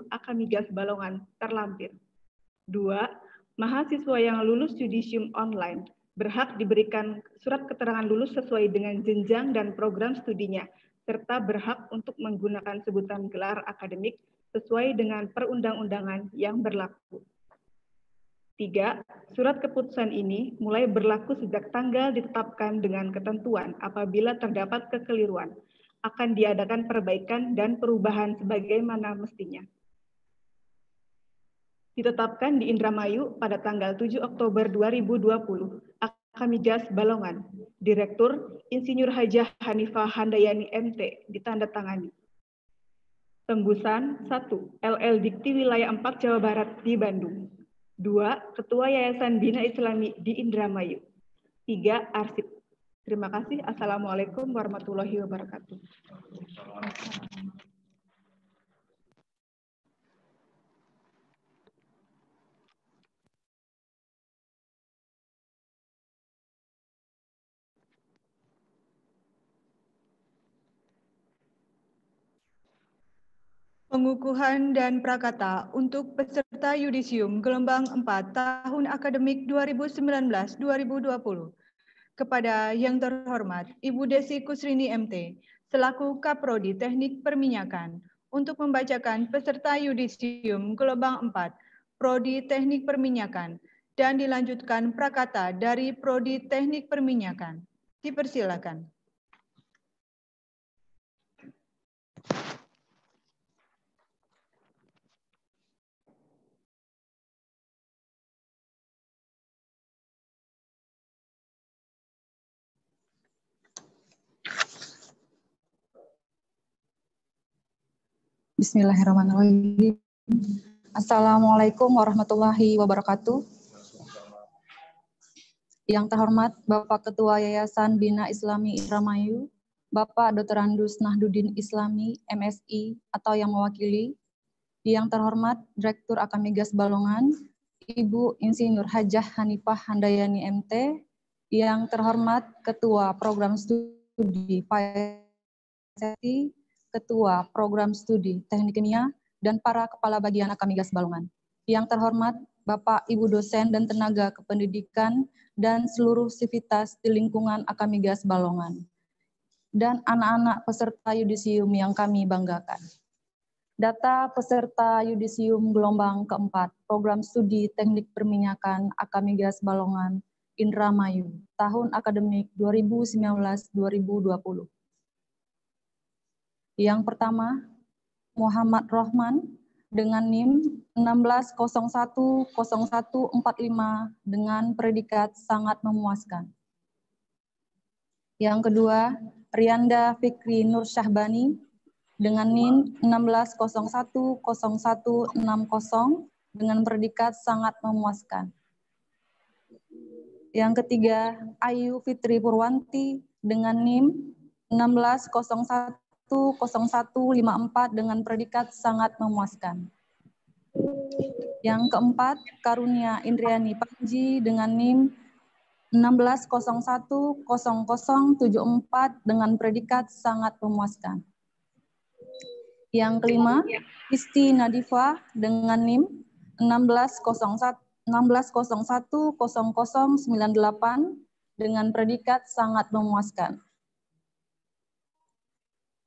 Akamigas Balongan terlampir. 2. Mahasiswa yang lulus yudisium online berhak diberikan surat keterangan lulus sesuai dengan jenjang dan program studinya, serta berhak untuk menggunakan sebutan gelar akademik sesuai dengan perundang-undangan yang berlaku. 3. Surat keputusan ini mulai berlaku sejak tanggal ditetapkan dengan ketentuan apabila terdapat kekeliruan, akan diadakan perbaikan dan perubahan sebagaimana mestinya. Ditetapkan di Indramayu pada tanggal 7 Oktober 2020, Akamigas Balongan, Direktur Insinyur Hajah Hanifah Handayani MT, ditandatangani. Tembusan 1. LL Dikti Wilayah 4 Jawa Barat di Bandung. 2. Ketua Yayasan Bina Islami di Indramayu. 3. Arsip. Terima kasih. Assalamualaikum warahmatullahi wabarakatuh. Pengukuhan dan prakata untuk peserta yudisium gelombang 4 tahun akademik 2019-2020. Kepada yang terhormat Ibu Desi Kusrini MT, selaku Kaprodi Teknik Perminyakan, untuk membacakan peserta yudisium gelombang 4 Prodi Teknik Perminyakan dan dilanjutkan prakata dari Prodi Teknik Perminyakan. Dipersilakan. Bismillahirrahmanirrahim. Assalamualaikum warahmatullahi wabarakatuh. Yang terhormat Bapak Ketua Yayasan Bina Islami Indramayu, Bapak Dr. Andus Nahdudin Islami, MSI, atau yang mewakili. Yang terhormat Direktur Akamigas Balongan, Ibu Insinyur Hajah Hanifah Handayani MT, yang terhormat Ketua Program Studi Safety, Ketua Program Studi Teknik Kimia, dan para Kepala Bagian Akamigas Balongan. Yang terhormat Bapak Ibu dosen dan tenaga kependidikan dan seluruh sivitas di lingkungan Akamigas Balongan. Dan anak-anak peserta yudisium yang kami banggakan. Data peserta yudisium gelombang keempat, Program Studi Teknik Perminyakan Akamigas Balongan, Indramayu, tahun akademik 2019-2020. Yang pertama, Muhammad Rohman dengan NIM 16010145 dengan predikat sangat memuaskan. Yang kedua, Rianda Fikri Nur Syahbani dengan NIM 16010160 dengan predikat sangat memuaskan. Yang ketiga, Ayu Fitri Purwanti dengan NIM 16010154 dengan predikat sangat memuaskan. Yang keempat, Karunia Indriani Panji dengan NIM 16010074 dengan predikat sangat memuaskan. Yang kelima, Isti Nadifa dengan NIM 16010098 dengan predikat sangat memuaskan.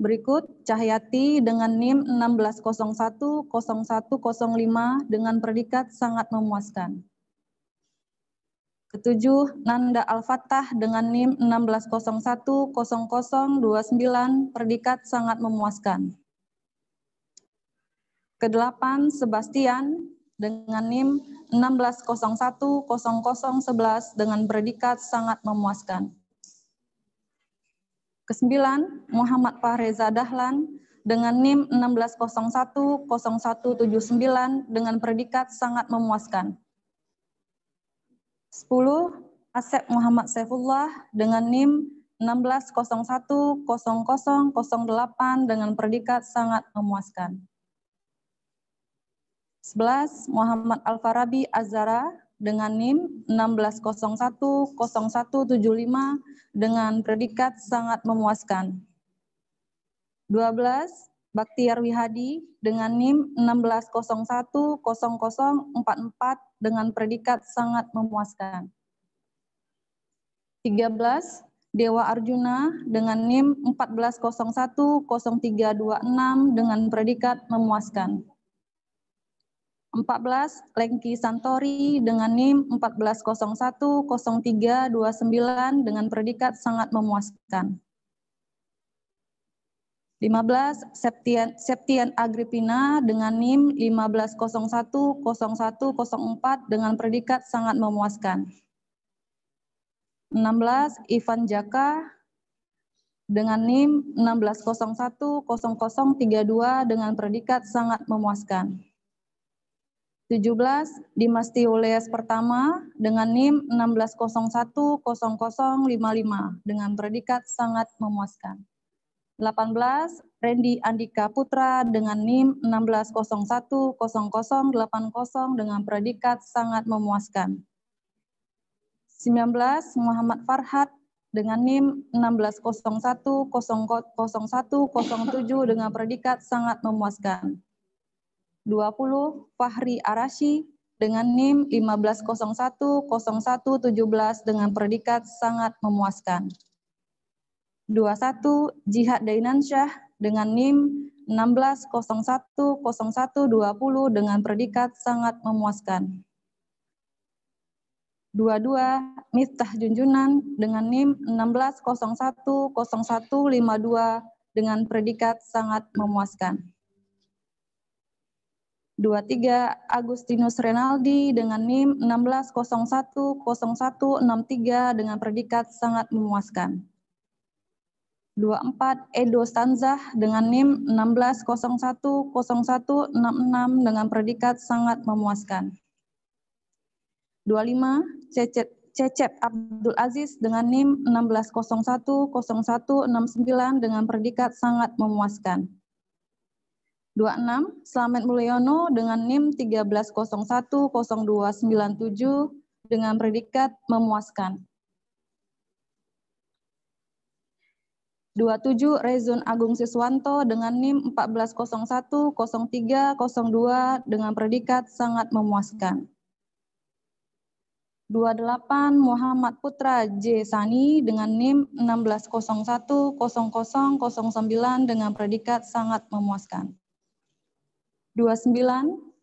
Berikut Cahyati dengan NIM 16010105 dengan predikat sangat memuaskan. Ketujuh, Nanda Al-Fattah dengan NIM 16010029 predikat sangat memuaskan. Kedelapan, Sebastian dengan NIM 16010011 dengan predikat sangat memuaskan. Kesembilan, Muhammad Fahreza Dahlan dengan NIM 16010179 dengan predikat sangat memuaskan. 10, Asep Muhammad Saifullah dengan NIM 16010008 dengan predikat sangat memuaskan. 11, Muhammad Al-Farabi Azara dengan NIM 16010175 dengan predikat sangat memuaskan. 12, Baktiar Wihadi dengan NIM 16010044 dengan predikat sangat memuaskan. 13, Dewa Arjuna dengan NIM 14010326 dengan predikat memuaskan. 14, Lengki Santori dengan NIM 14010329 dengan predikat sangat memuaskan. 15, Septian Agripina dengan NIM 15010104 dengan predikat sangat memuaskan. 16, Ivan Jaka dengan NIM 16010032 dengan predikat sangat memuaskan. 17, Dimas Tioleas pertama dengan NIM 16010055 dengan predikat sangat memuaskan. 18, Randy Andika Putra dengan NIM 16010080 dengan predikat sangat memuaskan. 19, Muhammad Farhat dengan NIM 1601000107 dengan predikat sangat memuaskan. 20, Fahri Arashi dengan NIM 15010117 dengan predikat sangat memuaskan. 21, Jihad Dainansyah dengan NIM 16010120 dengan predikat sangat memuaskan. 22, Miftah Junjunan dengan NIM 16010152 dengan predikat sangat memuaskan. 23, Agustinus Renaldi dengan NIM 16010163 dengan predikat sangat memuaskan. 24, Edo Stanzah dengan NIM 16010166 dengan predikat sangat memuaskan. 25, Cecep Abdul Aziz dengan NIM 16010169 dengan predikat sangat memuaskan. 26, Slamet Mulyono dengan NIM 13010297 dengan predikat memuaskan. 27, Rezun Agung Siswanto dengan NIM 14010302 dengan predikat sangat memuaskan. 28, Muhammad Putra J. Sani dengan NIM 16010009 dengan predikat sangat memuaskan. 29,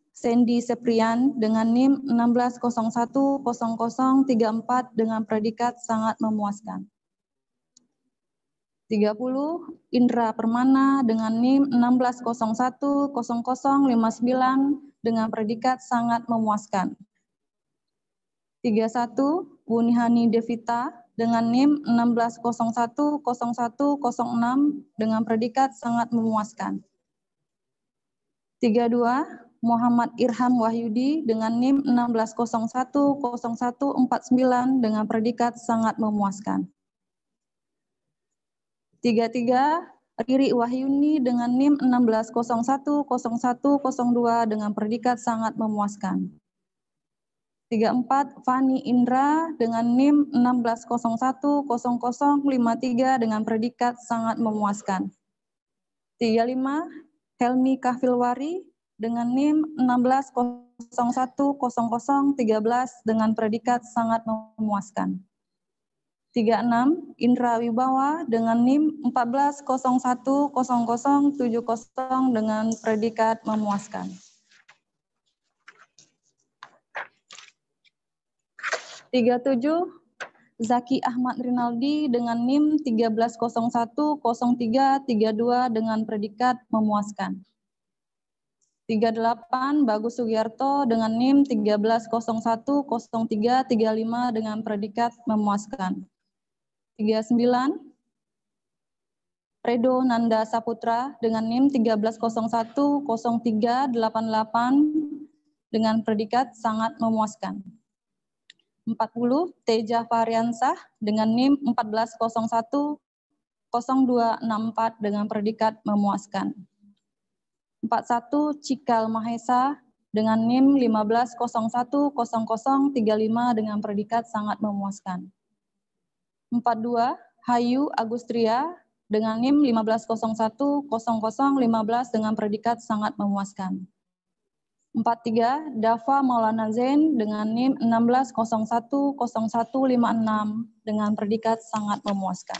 Sandy Seprian dengan NIM 16010034 dengan predikat sangat memuaskan. 30, Indra Permana dengan NIM 16010059 dengan predikat sangat memuaskan. 31, Bunihani Devita dengan NIM 16010106 dengan predikat sangat memuaskan. 32, Muhammad Irham Wahyudi dengan NIM 16010149 dengan predikat sangat memuaskan. 33, Riri Wahyuni dengan NIM 16010102 dengan predikat sangat memuaskan. 34, Fani Indra dengan NIM 16010053 dengan predikat sangat memuaskan. 35, Helmi Kafilwari dengan NIM 16010013 dengan predikat sangat memuaskan. 36, Indra Wibawa dengan NIM 14010070 dengan predikat memuaskan. 37, Zaki Ahmad Rinaldi dengan NIM 13010332 dengan predikat memuaskan. 38, Bagus Sugiarto dengan NIM 13010335 dengan predikat memuaskan. 39, Redo Nanda Saputra dengan NIM 13010388 dengan predikat sangat memuaskan. 40, Teja Variansah dengan NIM 14010264 dengan predikat memuaskan. 41, Cikal Mahesa dengan NIM 15010035 dengan predikat sangat memuaskan. 42, Hayu Agustria dengan NIM 15010015 dengan predikat sangat memuaskan. 43, Dava Maulana Zain dengan NIM 16010156 dengan predikat sangat memuaskan.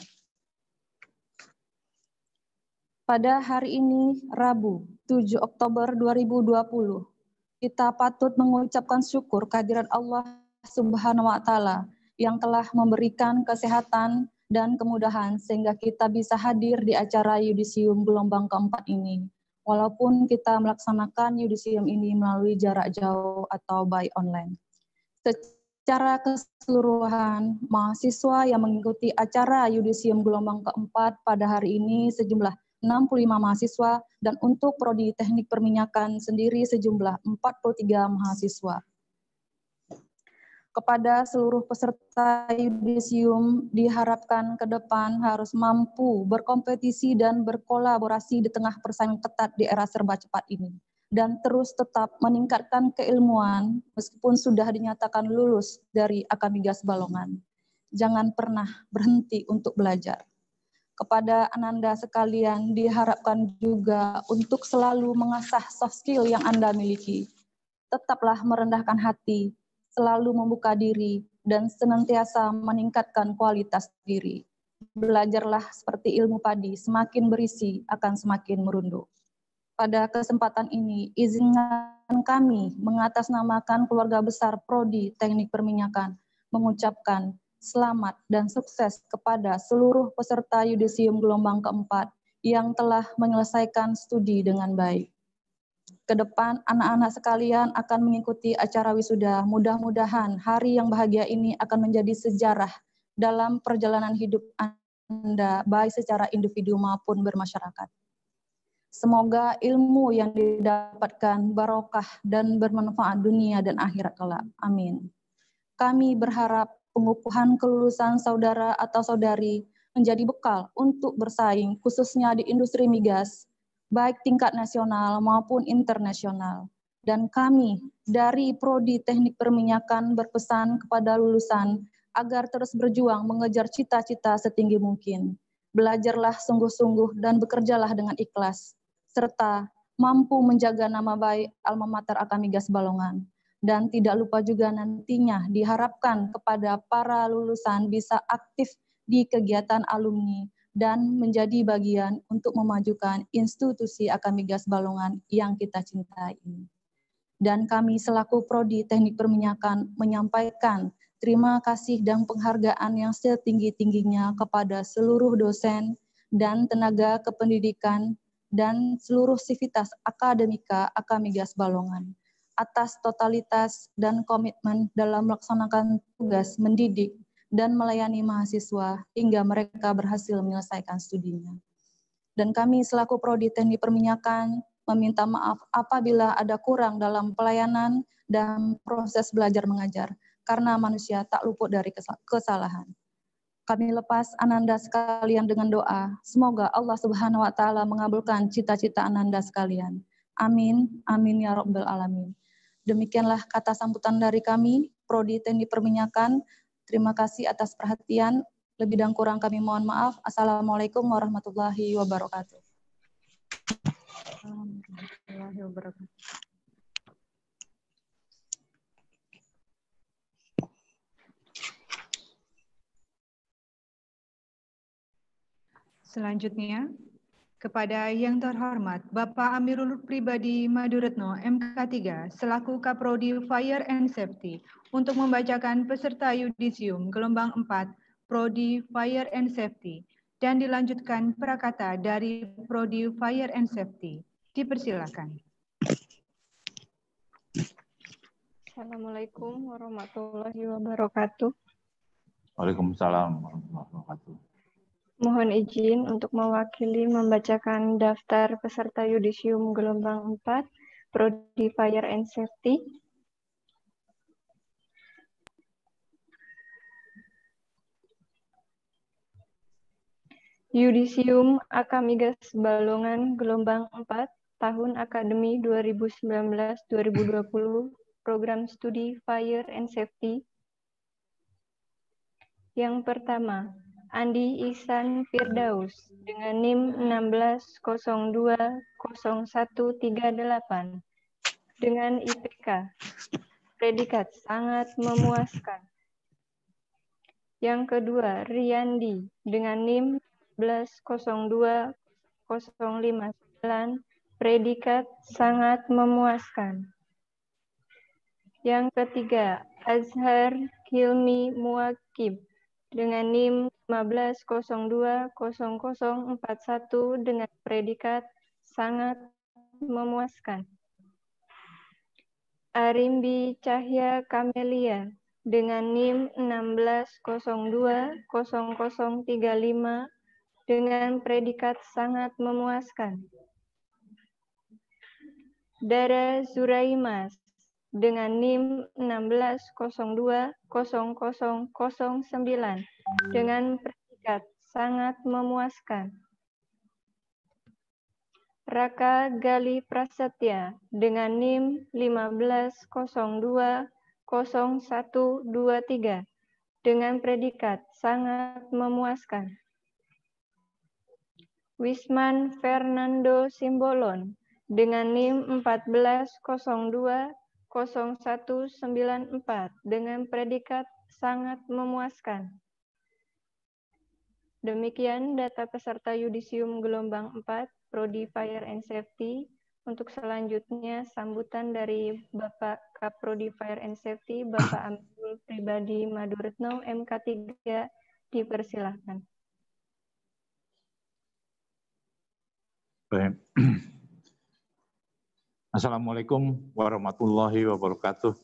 Pada hari ini, Rabu, 7 Oktober 2020, kita patut mengucapkan syukur kehadirat Allah Subhanahu wa Ta'ala yang telah memberikan kesehatan dan kemudahan sehingga kita bisa hadir di acara yudisium gelombang keempat ini. Walaupun kita melaksanakan yudisium ini melalui jarak jauh atau by online. Secara keseluruhan, mahasiswa yang mengikuti acara yudisium gelombang keempat pada hari ini sejumlah 65 mahasiswa dan untuk prodi teknik perminyakan sendiri sejumlah 43 mahasiswa. Kepada seluruh peserta yudisium diharapkan ke depan harus mampu berkompetisi dan berkolaborasi di tengah persaingan ketat di era serba cepat ini dan terus tetap meningkatkan keilmuan meskipun sudah dinyatakan lulus dari Akamigas Balongan. Jangan pernah berhenti untuk belajar. Kepada Ananda sekalian diharapkan juga untuk selalu mengasah soft skill yang Anda miliki. Tetaplah merendahkan hati, selalu membuka diri, dan senantiasa meningkatkan kualitas diri. Belajarlah seperti ilmu padi, semakin berisi akan semakin merunduk. Pada kesempatan ini, izinkan kami mengatasnamakan keluarga besar Prodi Teknik Perminyakan, mengucapkan selamat dan sukses kepada seluruh peserta yudisium gelombang keempat yang telah menyelesaikan studi dengan baik. Ke depan, anak-anak sekalian akan mengikuti acara wisuda. Mudah-mudahan hari yang bahagia ini akan menjadi sejarah dalam perjalanan hidup Anda, baik secara individu maupun bermasyarakat. Semoga ilmu yang didapatkan barokah dan bermanfaat dunia dan akhirat kelak. Amin. Kami berharap pengukuhan kelulusan saudara atau saudari menjadi bekal untuk bersaing, khususnya di industri migas, baik tingkat nasional maupun internasional. Dan kami dari Prodi Teknik Perminyakan berpesan kepada lulusan agar terus berjuang mengejar cita-cita setinggi mungkin. Belajarlah sungguh-sungguh dan bekerjalah dengan ikhlas, serta mampu menjaga nama baik Alma Mater Akamigas Balongan. Dan tidak lupa juga nantinya diharapkan kepada para lulusan bisa aktif di kegiatan alumni dan menjadi bagian untuk memajukan institusi Akamigas Balongan yang kita cintai ini. Dan kami selaku Prodi Teknik Perminyakan menyampaikan terima kasih dan penghargaan yang setinggi-tingginya kepada seluruh dosen dan tenaga kependidikan dan seluruh sivitas akademika Akamigas Balongan atas totalitas dan komitmen dalam melaksanakan tugas mendidik dan melayani mahasiswa hingga mereka berhasil menyelesaikan studinya. Dan kami selaku Prodi Teknik Perminyakan meminta maaf apabila ada kurang dalam pelayanan dan proses belajar mengajar, karena manusia tak luput dari kesalahan. Kami lepas Ananda sekalian dengan doa, semoga Allah Subhanahu wa Ta'ala mengabulkan cita-cita Ananda sekalian. Amin, amin ya Rabbal Alamin. Demikianlah kata sambutan dari kami, Prodi Teknik Perminyakan. Terima kasih atas perhatian. Lebih dan kurang kami mohon maaf. Assalamualaikum warahmatullahi wabarakatuh. Warahmatullahi wabarakatuh. Selanjutnya, kepada yang terhormat Bapak Amirul Pribadi Maduretno MK3 selaku Kaprodi Fire and Safety untuk membacakan peserta yudisium gelombang 4 Prodi Fire and Safety dan dilanjutkan prakata dari Prodi Fire and Safety. Dipersilakan. Assalamualaikum warahmatullahi wabarakatuh. Waalaikumsalam warahmatullahi wabarakatuh. Mohon izin untuk mewakili membacakan daftar peserta yudisium gelombang 4 Prodi Fire and Safety. Yudisium Akamigas Balongan gelombang 4 tahun akademi 2019-2020 program studi Fire and Safety. Yang pertama, Andi Ihsan Firdaus dengan NIM 16020138 dengan IPK predikat sangat memuaskan. Yang kedua, Riyandi dengan NIM 1102059 predikat sangat memuaskan. Yang ketiga, Azhar Hilmi Muakib dengan NIM 15020041 dengan predikat sangat memuaskan. Arimbi Cahya Kamelia dengan NIM 16020035 dengan predikat sangat memuaskan. Dara Zuraimas dengan NIM 16020009 dengan predikat sangat memuaskan. Raka Gali Prasetya dengan NIM 15020123 dengan predikat sangat memuaskan. Wisman Fernando Simbolon dengan NIM 14020194 dengan predikat sangat memuaskan. Demikian data peserta yudisium gelombang 4 Prodi Fire and Safety. Untuk selanjutnya sambutan dari Bapak Kaprodi Fire and Safety, Bapak Amirul Pribadi Maduretno MK3, dipersilahkan. Baik. Assalamualaikum warahmatullahi wabarakatuh.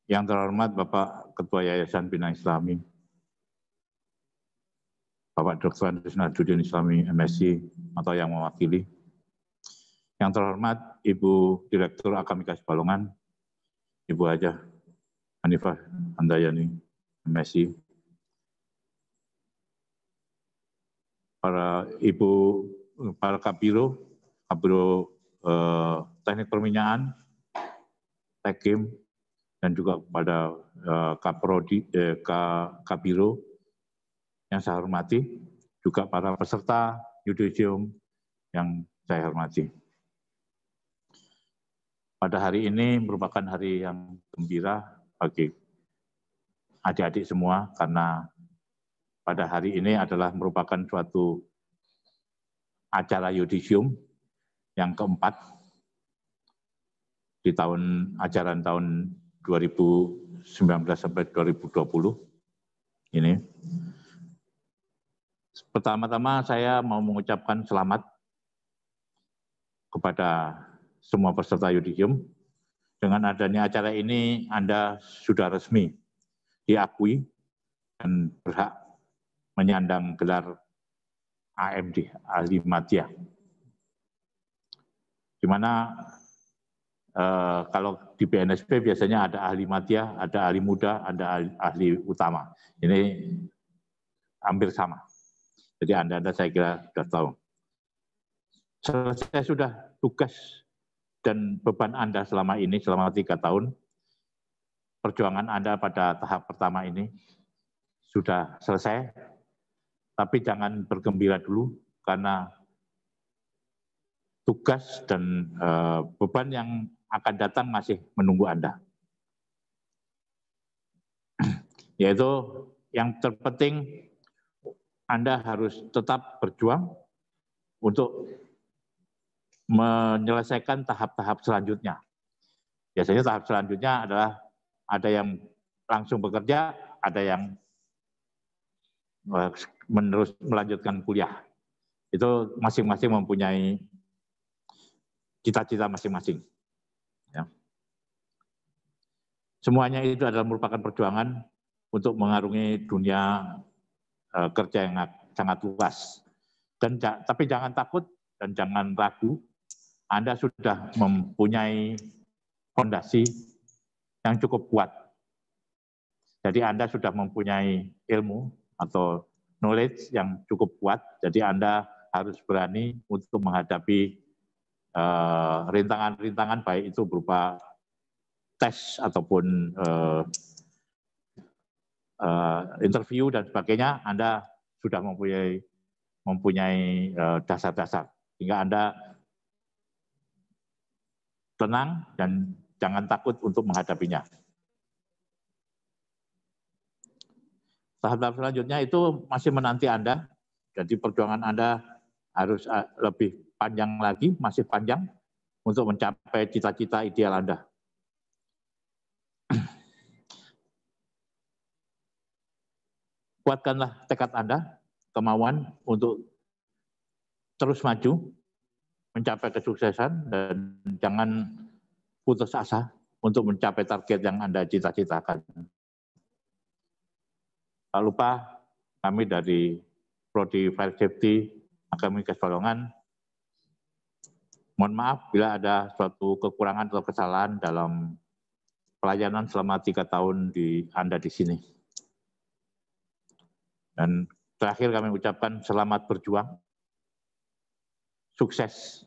Yang terhormat Bapak Ketua Yayasan Bina Islami, Bapak Dr. Andes Nahdudin Islami MSc atau yang mewakili. Yang terhormat Ibu Direktur Akamigas Balongan, Ibu Hajah Hanifah Handayani MSc. para Kabiro Teknik Perminyakan, Tekim, dan juga kepada Kabiro yang saya hormati, juga para peserta yudisium yang saya hormati. Pada hari ini merupakan hari yang gembira bagi adik-adik semua karena pada hari ini adalah merupakan suatu acara yudisium yang keempat di ajaran tahun 2019 sampai 2020 ini. Pertama-tama saya mau mengucapkan selamat kepada semua peserta yudisium. Dengan adanya acara ini, Anda sudah resmi diakui dan berhak menyandang gelar AMD, Ahli Madya. Di mana kalau di BNSP biasanya ada ahli madya, ada ahli muda, ada ahli utama. Ini hampir sama. Jadi Anda saya kira sudah tahu. Selesai sudah tugas dan beban Anda selama ini, selama 3 tahun. Perjuangan Anda pada tahap pertama ini sudah selesai. Tapi jangan bergembira dulu karena tugas dan beban yang akan datang masih menunggu Anda. Yaitu yang terpenting Anda harus tetap berjuang untuk menyelesaikan tahap-tahap selanjutnya. Biasanya tahap selanjutnya adalah ada yang langsung bekerja, ada yang melanjutkan kuliah. Itu masing-masing mempunyai cita-cita masing-masing. Ya. Semuanya itu adalah merupakan perjuangan untuk mengarungi dunia kerja yang sangat luas. Tapi jangan takut dan jangan ragu. Anda sudah mempunyai fondasi yang cukup kuat. Jadi Anda sudah mempunyai ilmu atau knowledge yang cukup kuat. Jadi Anda harus berani untuk menghadapi rintangan-rintangan baik itu berupa tes ataupun interview dan sebagainya. Anda sudah mempunyai dasar-dasar sehingga Anda tenang dan jangan takut untuk menghadapinya. Tahap selanjutnya itu masih menanti Anda. Jadi perjuangan Anda harus lebih panjang lagi, masih panjang untuk mencapai cita-cita ideal Anda. Kuatkanlah tekad Anda, kemauan untuk terus maju, mencapai kesuksesan, dan jangan putus asa untuk mencapai target yang Anda cita-citakan. Tak lupa kami dari Prodi Fire Safety Akademi Balongan, mohon maaf bila ada suatu kekurangan atau kesalahan dalam pelayanan selama 3 tahun Anda di sini. Dan terakhir kami ucapkan selamat berjuang, sukses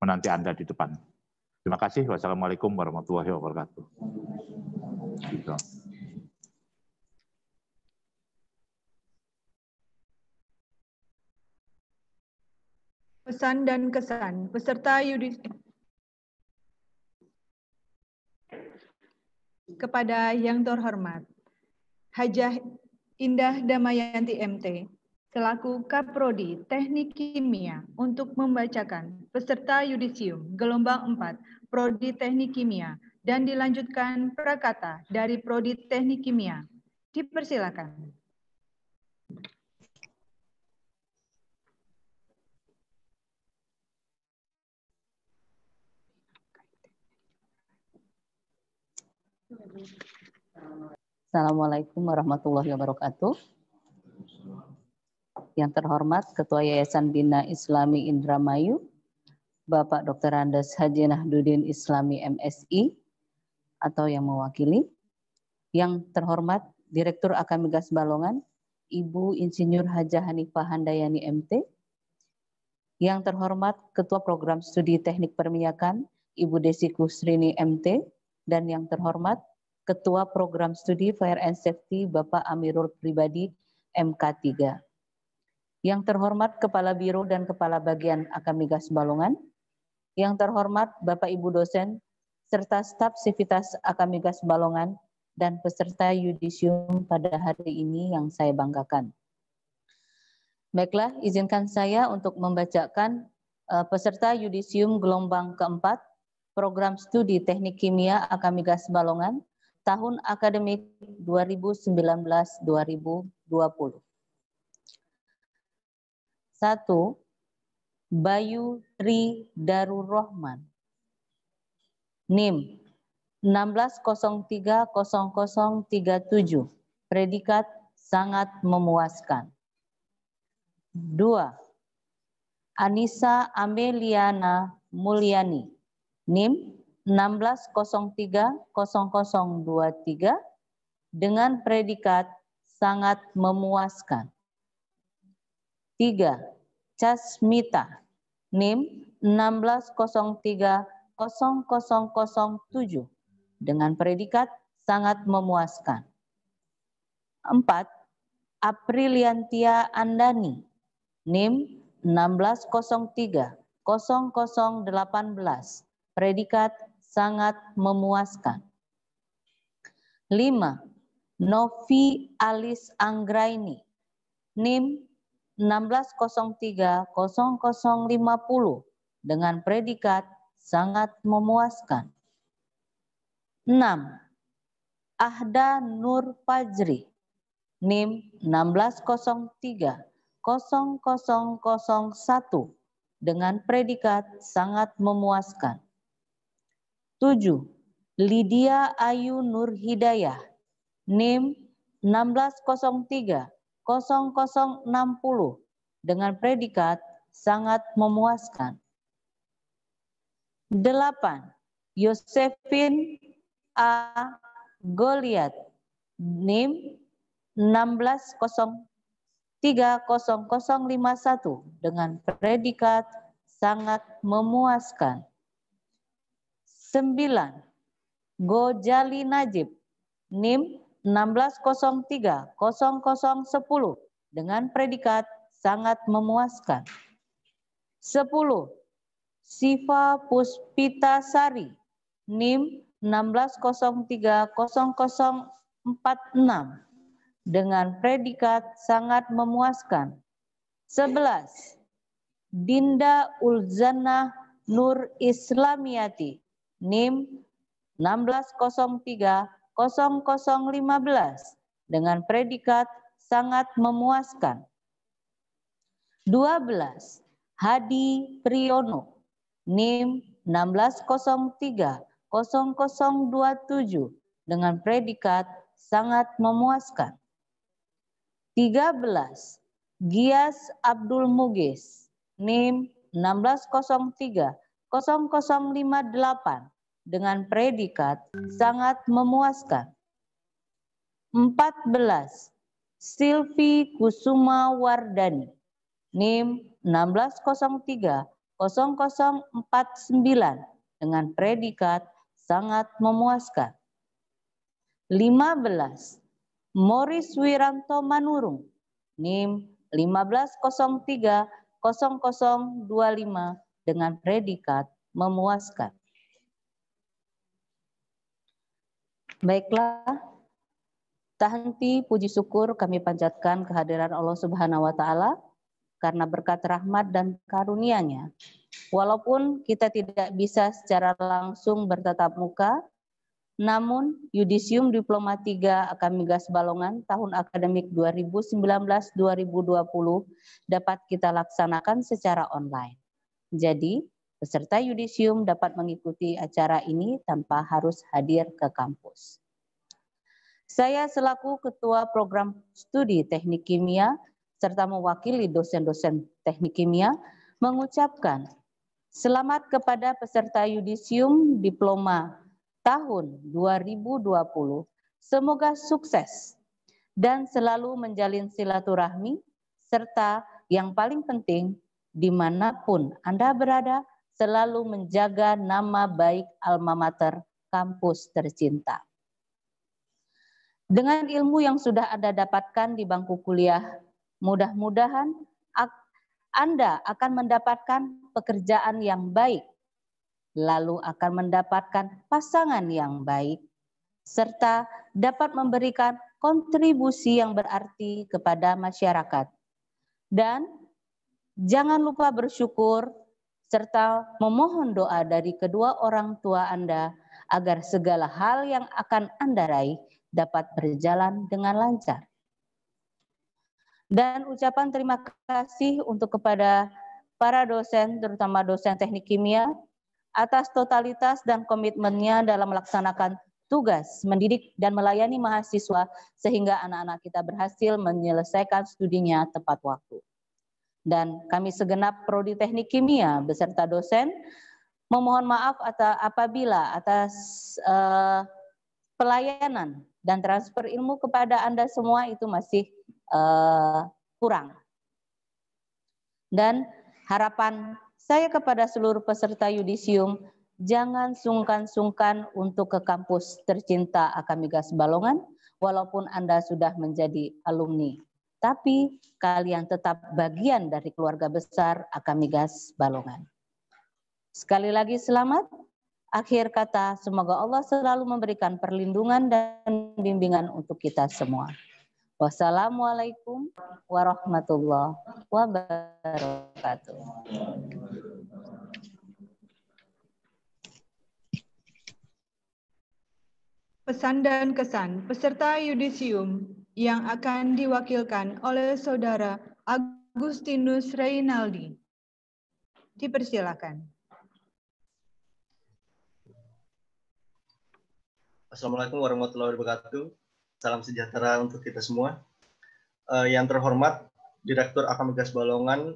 menanti Anda di depan. Terima kasih. Wassalamualaikum warahmatullahi wabarakatuh. Pesan dan kesan peserta yudisium. Kepada yang terhormat Hajah Indah Damayanti MT, selaku Kaprodi Teknik Kimia untuk membacakan peserta yudisium gelombang 4 Prodi Teknik Kimia dan dilanjutkan prakata dari Prodi Teknik Kimia. Dipersilakan. Assalamualaikum warahmatullahi wabarakatuh. Yang terhormat Ketua Yayasan Bina Islami Indramayu, Bapak Dr. Andes Haji Nahdudin Islami MSI atau yang mewakili. Yang terhormat Direktur Akamigas Balongan, Ibu Insinyur Hajah Hanifah Handayani MT. Yang terhormat Ketua Program Studi Teknik Perminyakan, Ibu Desi Kusrini MT. Dan yang terhormat Ketua Program Studi Fire and Safety, Bapak Amirul Pribadi MK3. Yang terhormat Kepala Biro dan Kepala Bagian Akamigas Balongan. Yang terhormat Bapak Ibu dosen, serta staf Sivitas Akamigas Balongan, dan peserta yudisium pada hari ini yang saya banggakan. Baiklah, izinkan saya untuk membacakan peserta yudisium gelombang keempat, Program Studi Teknik Kimia Akamigas Balongan, tahun akademik 2019-2020. 1. Bayu Tri Darur Rahman. NIM 16030037. Predikat sangat memuaskan. 2. Anissa Ameliana Mulyani. NIM 16030023 dengan predikat sangat memuaskan. 3. Casmita. NIM 16030007 dengan predikat sangat memuaskan. 4. Apriliantia Andani. NIM 16030018. Predikat sangat memuaskan. 5. Novi Alis Anggraini. NIM 16030050 dengan predikat sangat memuaskan. 6. Ahda Nur Fajri. NIM 16030001 dengan predikat sangat memuaskan. 7. Lydia Ayu Nur Hidayah. NIM 16030060 dengan predikat sangat memuaskan. 8. Yosefin A. Goliat. NIM 16030051 dengan predikat sangat memuaskan. 9. Gojali Najib. NIM 16030010 dengan predikat sangat memuaskan. 10. Siva Puspita Sari. NIM 16030046 dengan predikat sangat memuaskan. 11. Dinda Ulzana Nur Islamiati. NIM 16030015 dengan predikat sangat memuaskan. 12. Hadi Priyono. NIM 16030027 dengan predikat sangat memuaskan. 13. Gias Abdul Mugis. NIM 16030058 dengan predikat sangat memuaskan. 14. Silvi Kusuma Wardani. NIM 16030049 dengan predikat sangat memuaskan. 15. Morris Wiranto Manurung. NIM 15030025 dengan predikat memuaskan. Baiklah, tak henti puji syukur kami panjatkan kehadiran Allah Subhanahu wa Ta'ala karena berkat rahmat dan karunia-Nya. Walaupun kita tidak bisa secara langsung bertatap muka, namun Yudisium Diploma 3 Akamigas Balongan tahun akademik 2019-2020 dapat kita laksanakan secara online. Jadi, peserta Yudisium dapat mengikuti acara ini tanpa harus hadir ke kampus. Saya selaku Ketua Program Studi Teknik Kimia serta mewakili dosen-dosen Teknik Kimia mengucapkan selamat kepada peserta Yudisium Diploma tahun 2020. Semoga sukses dan selalu menjalin silaturahmi, serta yang paling penting, dimanapun Anda berada, selalu menjaga nama baik alma mater kampus tercinta. Dengan ilmu yang sudah Anda dapatkan di bangku kuliah, mudah-mudahan Anda akan mendapatkan pekerjaan yang baik, lalu akan mendapatkan pasangan yang baik, serta dapat memberikan kontribusi yang berarti kepada masyarakat. Dan jangan lupa bersyukur serta memohon doa dari kedua orang tua Anda agar segala hal yang akan Anda raih dapat berjalan dengan lancar. Dan ucapan terima kasih untuk kepada para dosen, terutama dosen teknik kimia, atas totalitas dan komitmennya dalam melaksanakan tugas mendidik dan melayani mahasiswa sehingga anak-anak kita berhasil menyelesaikan studinya tepat waktu. Dan kami segenap Prodi Teknik Kimia beserta dosen memohon maaf apabila atas pelayanan dan transfer ilmu kepada Anda semua itu masih kurang. Dan harapan saya kepada seluruh peserta yudisium, jangan sungkan-sungkan untuk ke kampus tercinta Akamigas Balongan, walaupun Anda sudah menjadi alumni. Tapi kalian tetap bagian dari keluarga besar Akamigas Balongan. Sekali lagi selamat. Akhir kata, semoga Allah selalu memberikan perlindungan dan bimbingan untuk kita semua. Wassalamualaikum warahmatullahi wabarakatuh. Pesan dan kesan peserta yudisium yang akan diwakilkan oleh Saudara Agustinus Reynaldi. Dipersilakan. Assalamualaikum warahmatullahi wabarakatuh. Salam sejahtera untuk kita semua. Yang terhormat Direktur Akamigas Balongan,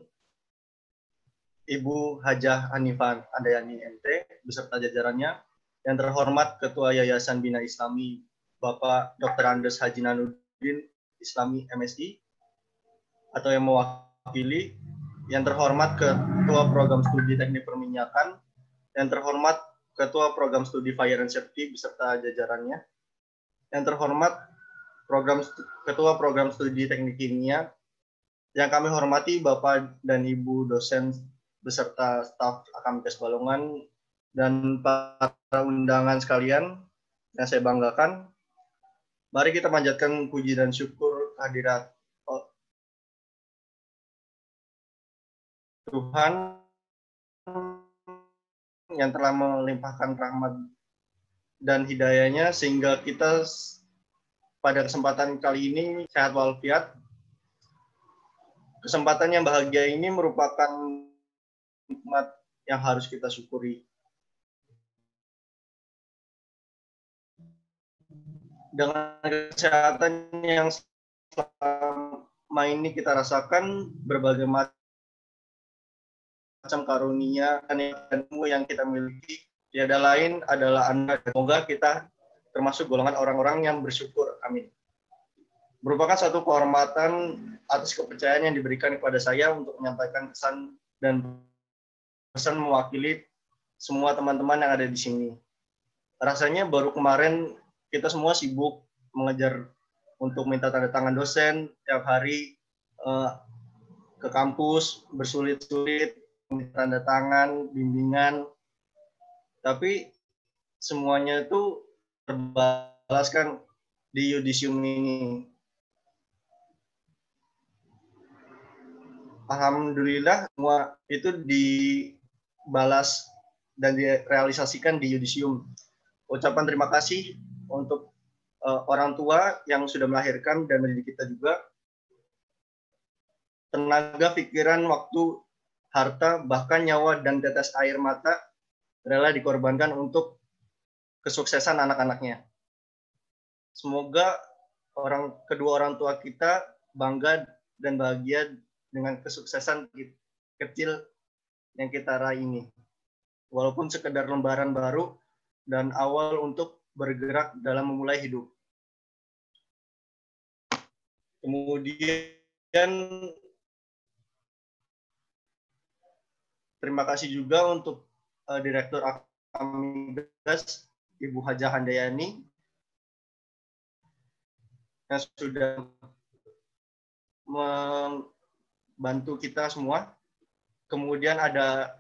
Ibu Hajah Hanifah Handayani MT, beserta jajarannya. Yang terhormat Ketua Yayasan Bina Islami, Bapak Dr. Andes Haji Nanuddin Islami MSI, atau yang mewakili. Yang terhormat Ketua Program Studi Teknik Perminyakan. Yang terhormat Ketua Program Studi Fire and Safety beserta jajarannya. Yang terhormat Ketua Program Studi Teknik Kimia. Yang kami hormati Bapak dan Ibu dosen beserta staf Akamigas Balongan dan para undangan sekalian yang saya banggakan. Mari kita panjatkan puji dan syukur kehadirat Tuhan yang telah melimpahkan rahmat dan hidayahnya sehingga kita pada kesempatan kali ini sehat walafiat. Kesempatan yang bahagia ini merupakan nikmat yang harus kita syukuri. Dengan kesehatan yang selama ini kita rasakan, berbagai macam karunia dan ilmu yang kita miliki, tiada lain adalah Anda. Semoga kita termasuk golongan orang-orang yang bersyukur. Amin. Merupakan satu kehormatan atas kepercayaan yang diberikan kepada saya untuk menyampaikan kesan dan pesan mewakili semua teman-teman yang ada di sini. Rasanya baru kemarin kita semua sibuk mengejar untuk minta tanda tangan dosen, tiap hari ke kampus, bersulit-sulit, minta tanda tangan, bimbingan. Tapi semuanya itu terbalaskan di yudisium ini. Alhamdulillah semua itu dibalas dan direalisasikan di yudisium. Ucapan terima kasih untuk orang tua yang sudah melahirkan dan mendidik kita juga. Tenaga, pikiran, waktu, harta, bahkan nyawa dan tetes air mata rela dikorbankan untuk kesuksesan anak-anaknya. Semoga kedua orang tua kita bangga dan bahagia dengan kesuksesan kecil yang kita raih ini. Walaupun sekedar lembaran baru dan awal untuk bergerak dalam memulai hidup. Kemudian terima kasih juga untuk Direktur Akamigas Ibu Hajah Handayani yang sudah membantu kita semua. Kemudian ada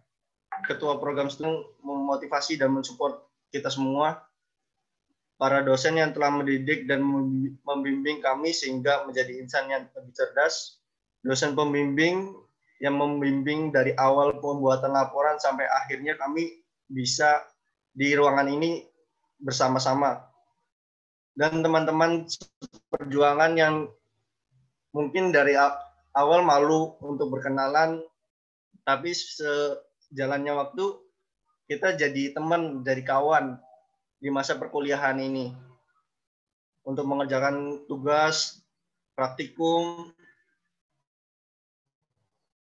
Ketua Program Studi memotivasi dan mensupport kita semua. Para dosen yang telah mendidik dan membimbing kami sehingga menjadi insan yang lebih cerdas. Dosen pembimbing yang membimbing dari awal pembuatan laporan sampai akhirnya kami bisa di ruangan ini bersama-sama. Dan teman-teman perjuangan yang mungkin dari awal malu untuk berkenalan, tapi sejalannya waktu kita jadi teman, jadi kawan di masa perkuliahan ini untuk mengerjakan tugas, praktikum,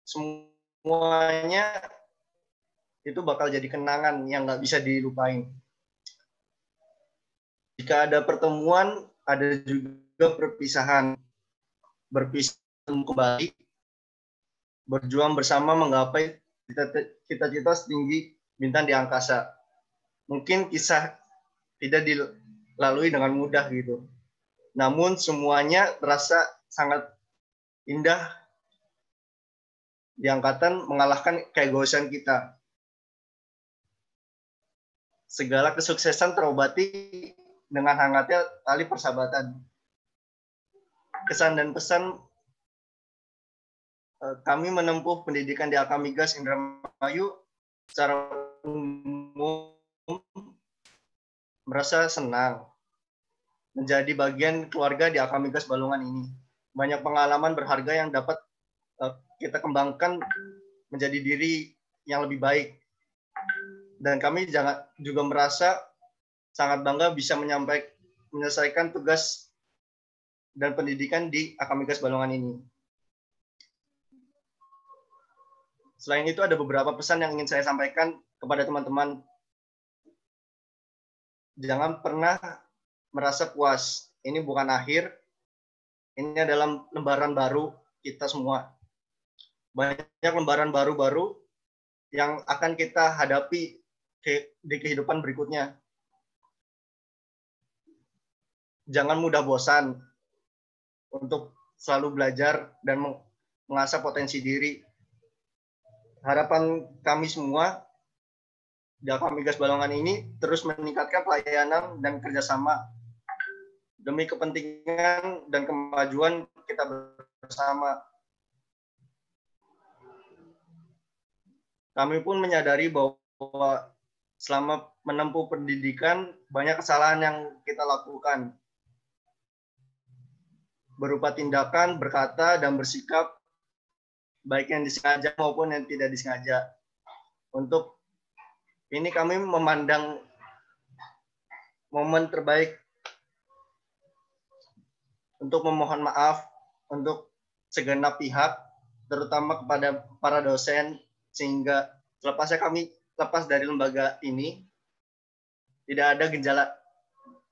semuanya itu bakal jadi kenangan yang nggak bisa dilupain. Jika ada pertemuan, ada juga perpisahan. Berpisah kembali, berjuang bersama menggapai cita-cita setinggi bintang di angkasa. Mungkin kisah tidak dilalui dengan mudah gitu. Namun semuanya terasa sangat indah di angkatan mengalahkan keegoisan kita. Segala kesuksesan terobati dengan hangatnya tali persahabatan. Kesan dan pesan kami menempuh pendidikan di Akamigas Indramayu secara umum merasa senang menjadi bagian keluarga di Akamigas Balongan ini. Banyak pengalaman berharga yang dapat kita kembangkan menjadi diri yang lebih baik. Dan kami juga merasa sangat bangga bisa menyelesaikan tugas dan pendidikan di Akamigas Balongan ini. Selain itu ada beberapa pesan yang ingin saya sampaikan kepada teman-teman. Jangan pernah merasa puas. Ini bukan akhir. Ini adalah lembaran baru kita semua. Banyak lembaran baru-baru yang akan kita hadapi di kehidupan berikutnya. Jangan mudah bosan untuk selalu belajar dan mengasah potensi diri. Harapan kami semua di Akamigas Balongan ini terus meningkatkan pelayanan dan kerjasama demi kepentingan dan kemajuan kita bersama. Kami pun menyadari bahwa selama menempuh pendidikan banyak kesalahan yang kita lakukan berupa tindakan, berkata, dan bersikap baik yang disengaja maupun yang tidak disengaja. Untuk ini kami memandang momen terbaik untuk memohon maaf untuk segenap pihak, terutama kepada para dosen, sehingga selepasnya kami lepas dari lembaga ini, tidak ada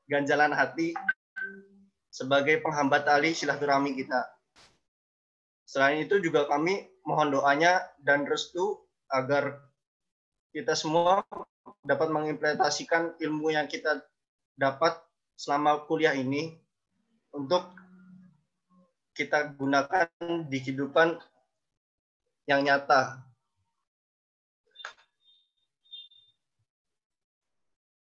ganjalan hati sebagai penghambat tali silaturahmi kita. Selain itu juga kami mohon doanya dan restu agar kita semua dapat mengimplementasikan ilmu yang kita dapat selama kuliah ini untuk kita gunakan di kehidupan yang nyata.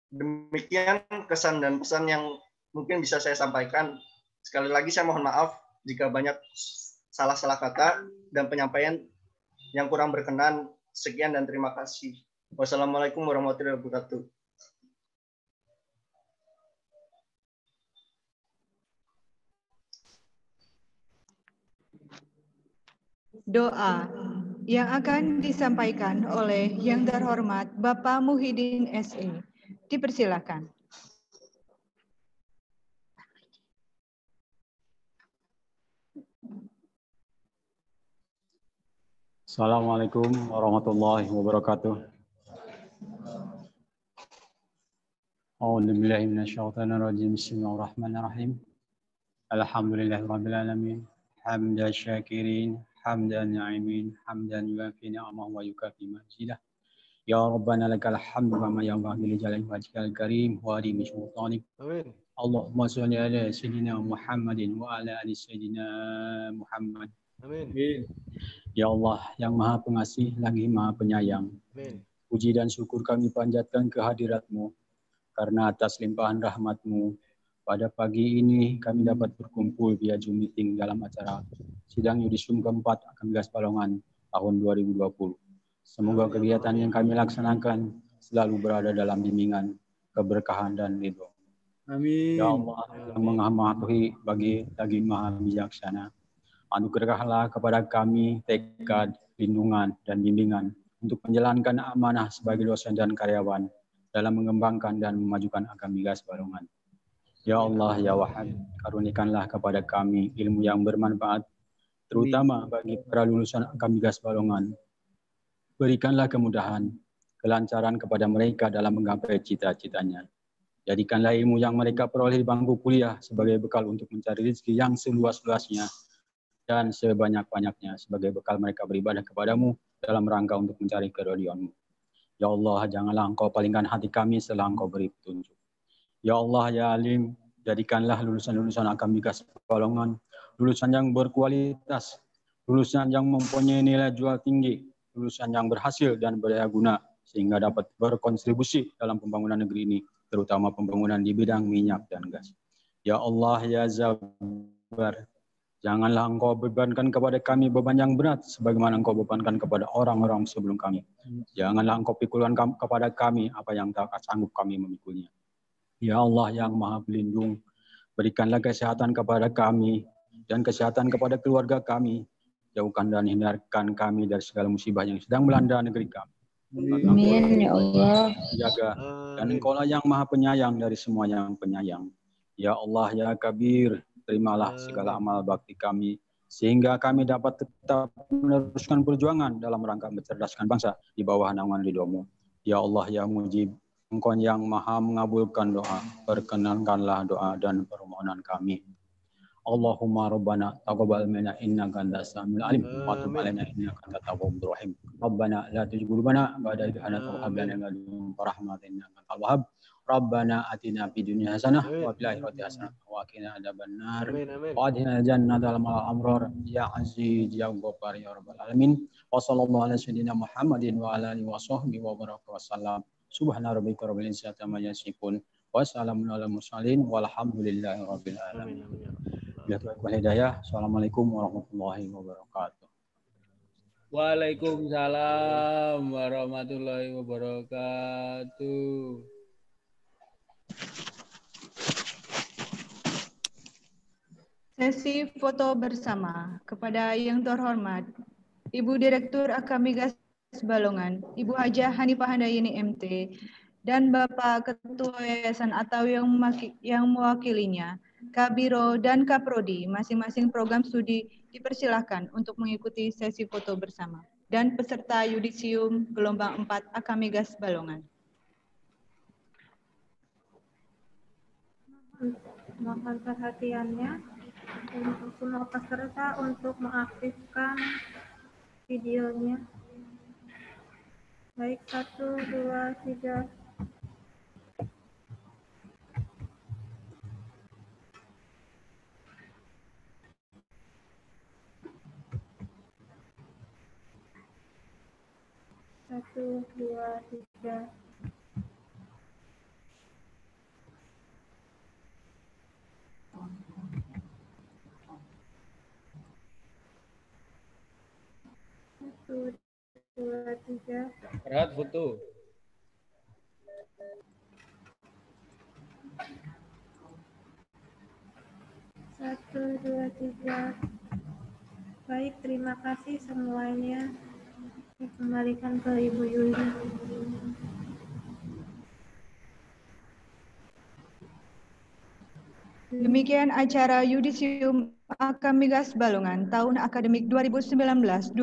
Demikian kesan dan pesan yang mungkin bisa saya sampaikan. Sekali lagi saya mohon maaf jika banyak salah-salah kata dan penyampaian yang kurang berkenan. Sekian dan terima kasih. Wassalamualaikum warahmatullahi wabarakatuh. Doa yang akan disampaikan oleh Yang Terhormat Bapak Muhyiddin SE. Dipersilakan. Assalamualaikum warahmatullahi wabarakatuh. A'udzubillahi minasyaitonir rajim. Bismillahirrahmanirrahim. Alhamdulillahirabbil alamin. حمد الشاكرين حمد الناعمين حمدا يوافي نعمه ويكافئ مزيده يا ربنا لك الحمد كما ينبغي لجلال وجهك الكريم وعظيم سلطانك اللهم صل على سيدنا محمد وعلى ال سيدنا Muhammad. Amin. Ya Allah yang Maha Pengasih lagi Maha Penyayang. Amin. Puji dan syukur kami panjatkan kehadirat-Mu karena atas limpahan rahmat-Mu pada pagi ini kami dapat berkumpul via Zoom meeting dalam acara sidang yudisium keempat Akamigas Balongan tahun 2020. Semoga kegiatan yang kami laksanakan selalu berada dalam bimbingan, keberkahan dan ridho. Amin. Ya Allah yang mengamati bagi lagi Maha Bijaksana, anugerahkanlah kepada kami tekad, lindungan, dan bimbingan untuk menjalankan amanah sebagai dosen dan karyawan dalam mengembangkan dan memajukan Akamigas Balongan. Ya Allah, ya Wahhab, karunikanlah kepada kami ilmu yang bermanfaat, terutama bagi para lulusan Akamigas Balongan. Berikanlah kemudahan, kelancaran kepada mereka dalam menggapai cita-citanya. Jadikanlah ilmu yang mereka peroleh di bangku kuliah sebagai bekal untuk mencari rezeki yang seluas-luasnya dan sebanyak-banyaknya sebagai bekal mereka beribadah kepadamu dalam rangka untuk mencari keridhaan-Mu. Ya Allah, janganlah Engkau palingkan hati kami setelah Engkau beri petunjuk. Ya Allah, ya Alim, jadikanlah lulusan-lulusan Akamigas Balongan lulusan yang berkualitas, lulusan yang mempunyai nilai jual tinggi, lulusan yang berhasil dan berdaya guna sehingga dapat berkontribusi dalam pembangunan negeri ini, terutama pembangunan di bidang minyak dan gas. Ya Allah, ya Zabar, janganlah Engkau bebankan kepada kami beban yang berat sebagaimana Engkau bebankan kepada orang-orang sebelum kami. Janganlah Engkau pikulkan kepada kami apa yang tak sanggup kami memikulnya. Ya Allah yang Maha Pelindung, berikanlah kesehatan kepada kami dan kesehatan kepada keluarga kami. Jauhkan dan hindarkan kami dari segala musibah yang sedang melanda negeri kami. Amin ya Allah. Jaga dan Engkaulah yang Maha Penyayang dari semua yang penyayang. Ya Allah ya Kabir, terimalah segala amal bakti kami sehingga kami dapat tetap meneruskan perjuangan dalam rangka mencerdaskan bangsa di bawah naungan ridho-Mu. Ya Allah ya Mujib, Engkau yang Maha mengabulkan doa, perkenankanlah doa dan permohonan kami. Allahumma rabbana taqabbal minna innaka antas samiul alim wa tub alaina innaka antat tawwabur rahim. Rabbana la tuzigh qulubana ba'da idh hadaytana wa hab lana min ladunka rahmatan innaka antal wahhab. Rabbana atina fid dunya hasanah wa fil akhirati hasanah wa qina adzabannar. Wa adkhilna jannata ma'al abrar ya aziz ya ghaffar ya rabbal alamin. Wa sallallahu ala sayyidina Muhammadin wa ala alihi wa sahbihi wa baraka wasallam. Subhana rabbika rabbil izzati amma yasifun wa salamun alal mursalin walhamdulillahi rabbil alamin. Hidayah. Assalamualaikum warahmatullahi wabarakatuh. Waalaikumsalam warahmatullahi wabarakatuh. Sesi foto bersama kepada yang terhormat Ibu Direktur Akamigas Balongan, Ibu Hajah Hanifah Handayani MT, dan Bapak Ketua Yayasan atau yang mewakilinya, Kabiro dan Kaprodi, masing-masing program studi dipersilahkan untuk mengikuti sesi foto bersama. Dan peserta yudisium gelombang 4 Akamigas Balongan. Mohon perhatiannya untuk semua peserta untuk mengaktifkan videonya. Baik, 1, 2, 3. Satu, dua, tiga. Satu, dua, tiga. Perhat foto. Satu, dua, tiga. Baik, terima kasih semuanya. Kembalikan ke Ibu Yuli. Demikian acara yudisium Akamigas Balongan tahun akademik 2019-2020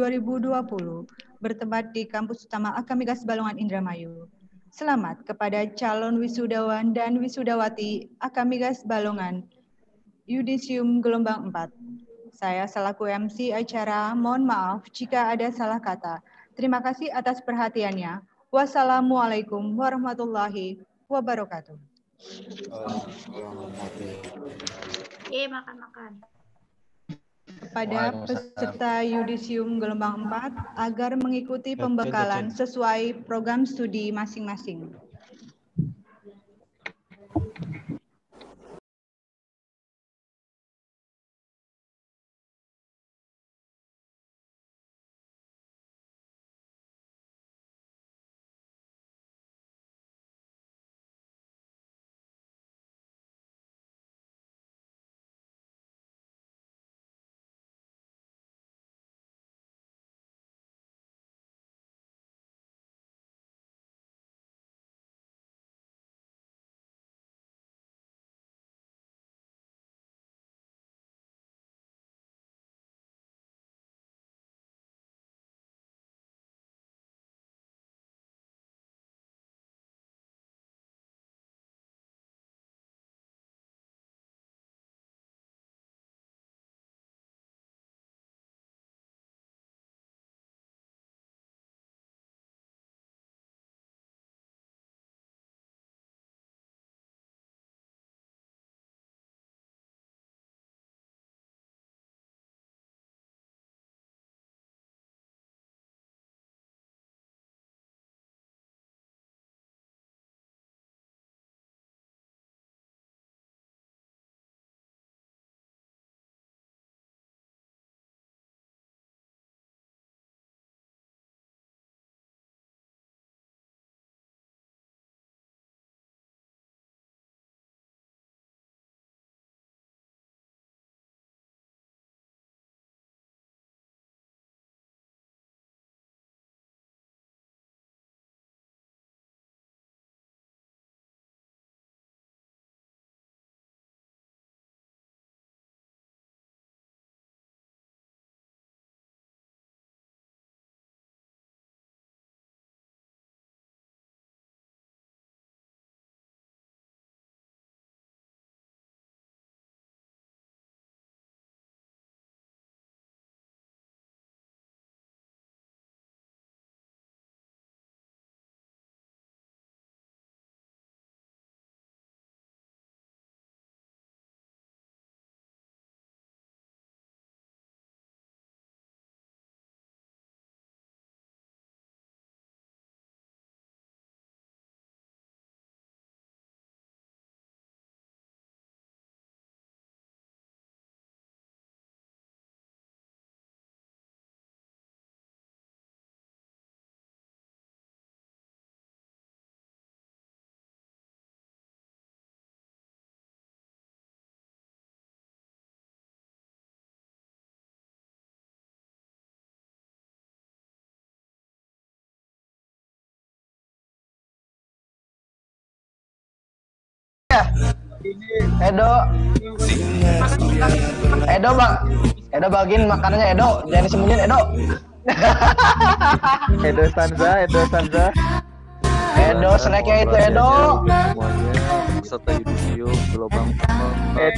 bertempat di kampus utama Akamigas Balongan Indramayu. Selamat kepada calon wisudawan dan wisudawati Akamigas Balongan yudisium gelombang 4. Saya selaku MC acara mohon maaf jika ada salah kata. Terima kasih atas perhatiannya. Wassalamualaikum warahmatullahi wabarakatuh. Makan. Kepada peserta yudisium gelombang 4 agar mengikuti pembekalan sesuai program studi masing-masing. Edo bagiin makanannya Edo, jangan disembunyiin Edo. Edo Stanza. Edo snacknya itu Edo. Semuanya peserta yudisium gelombang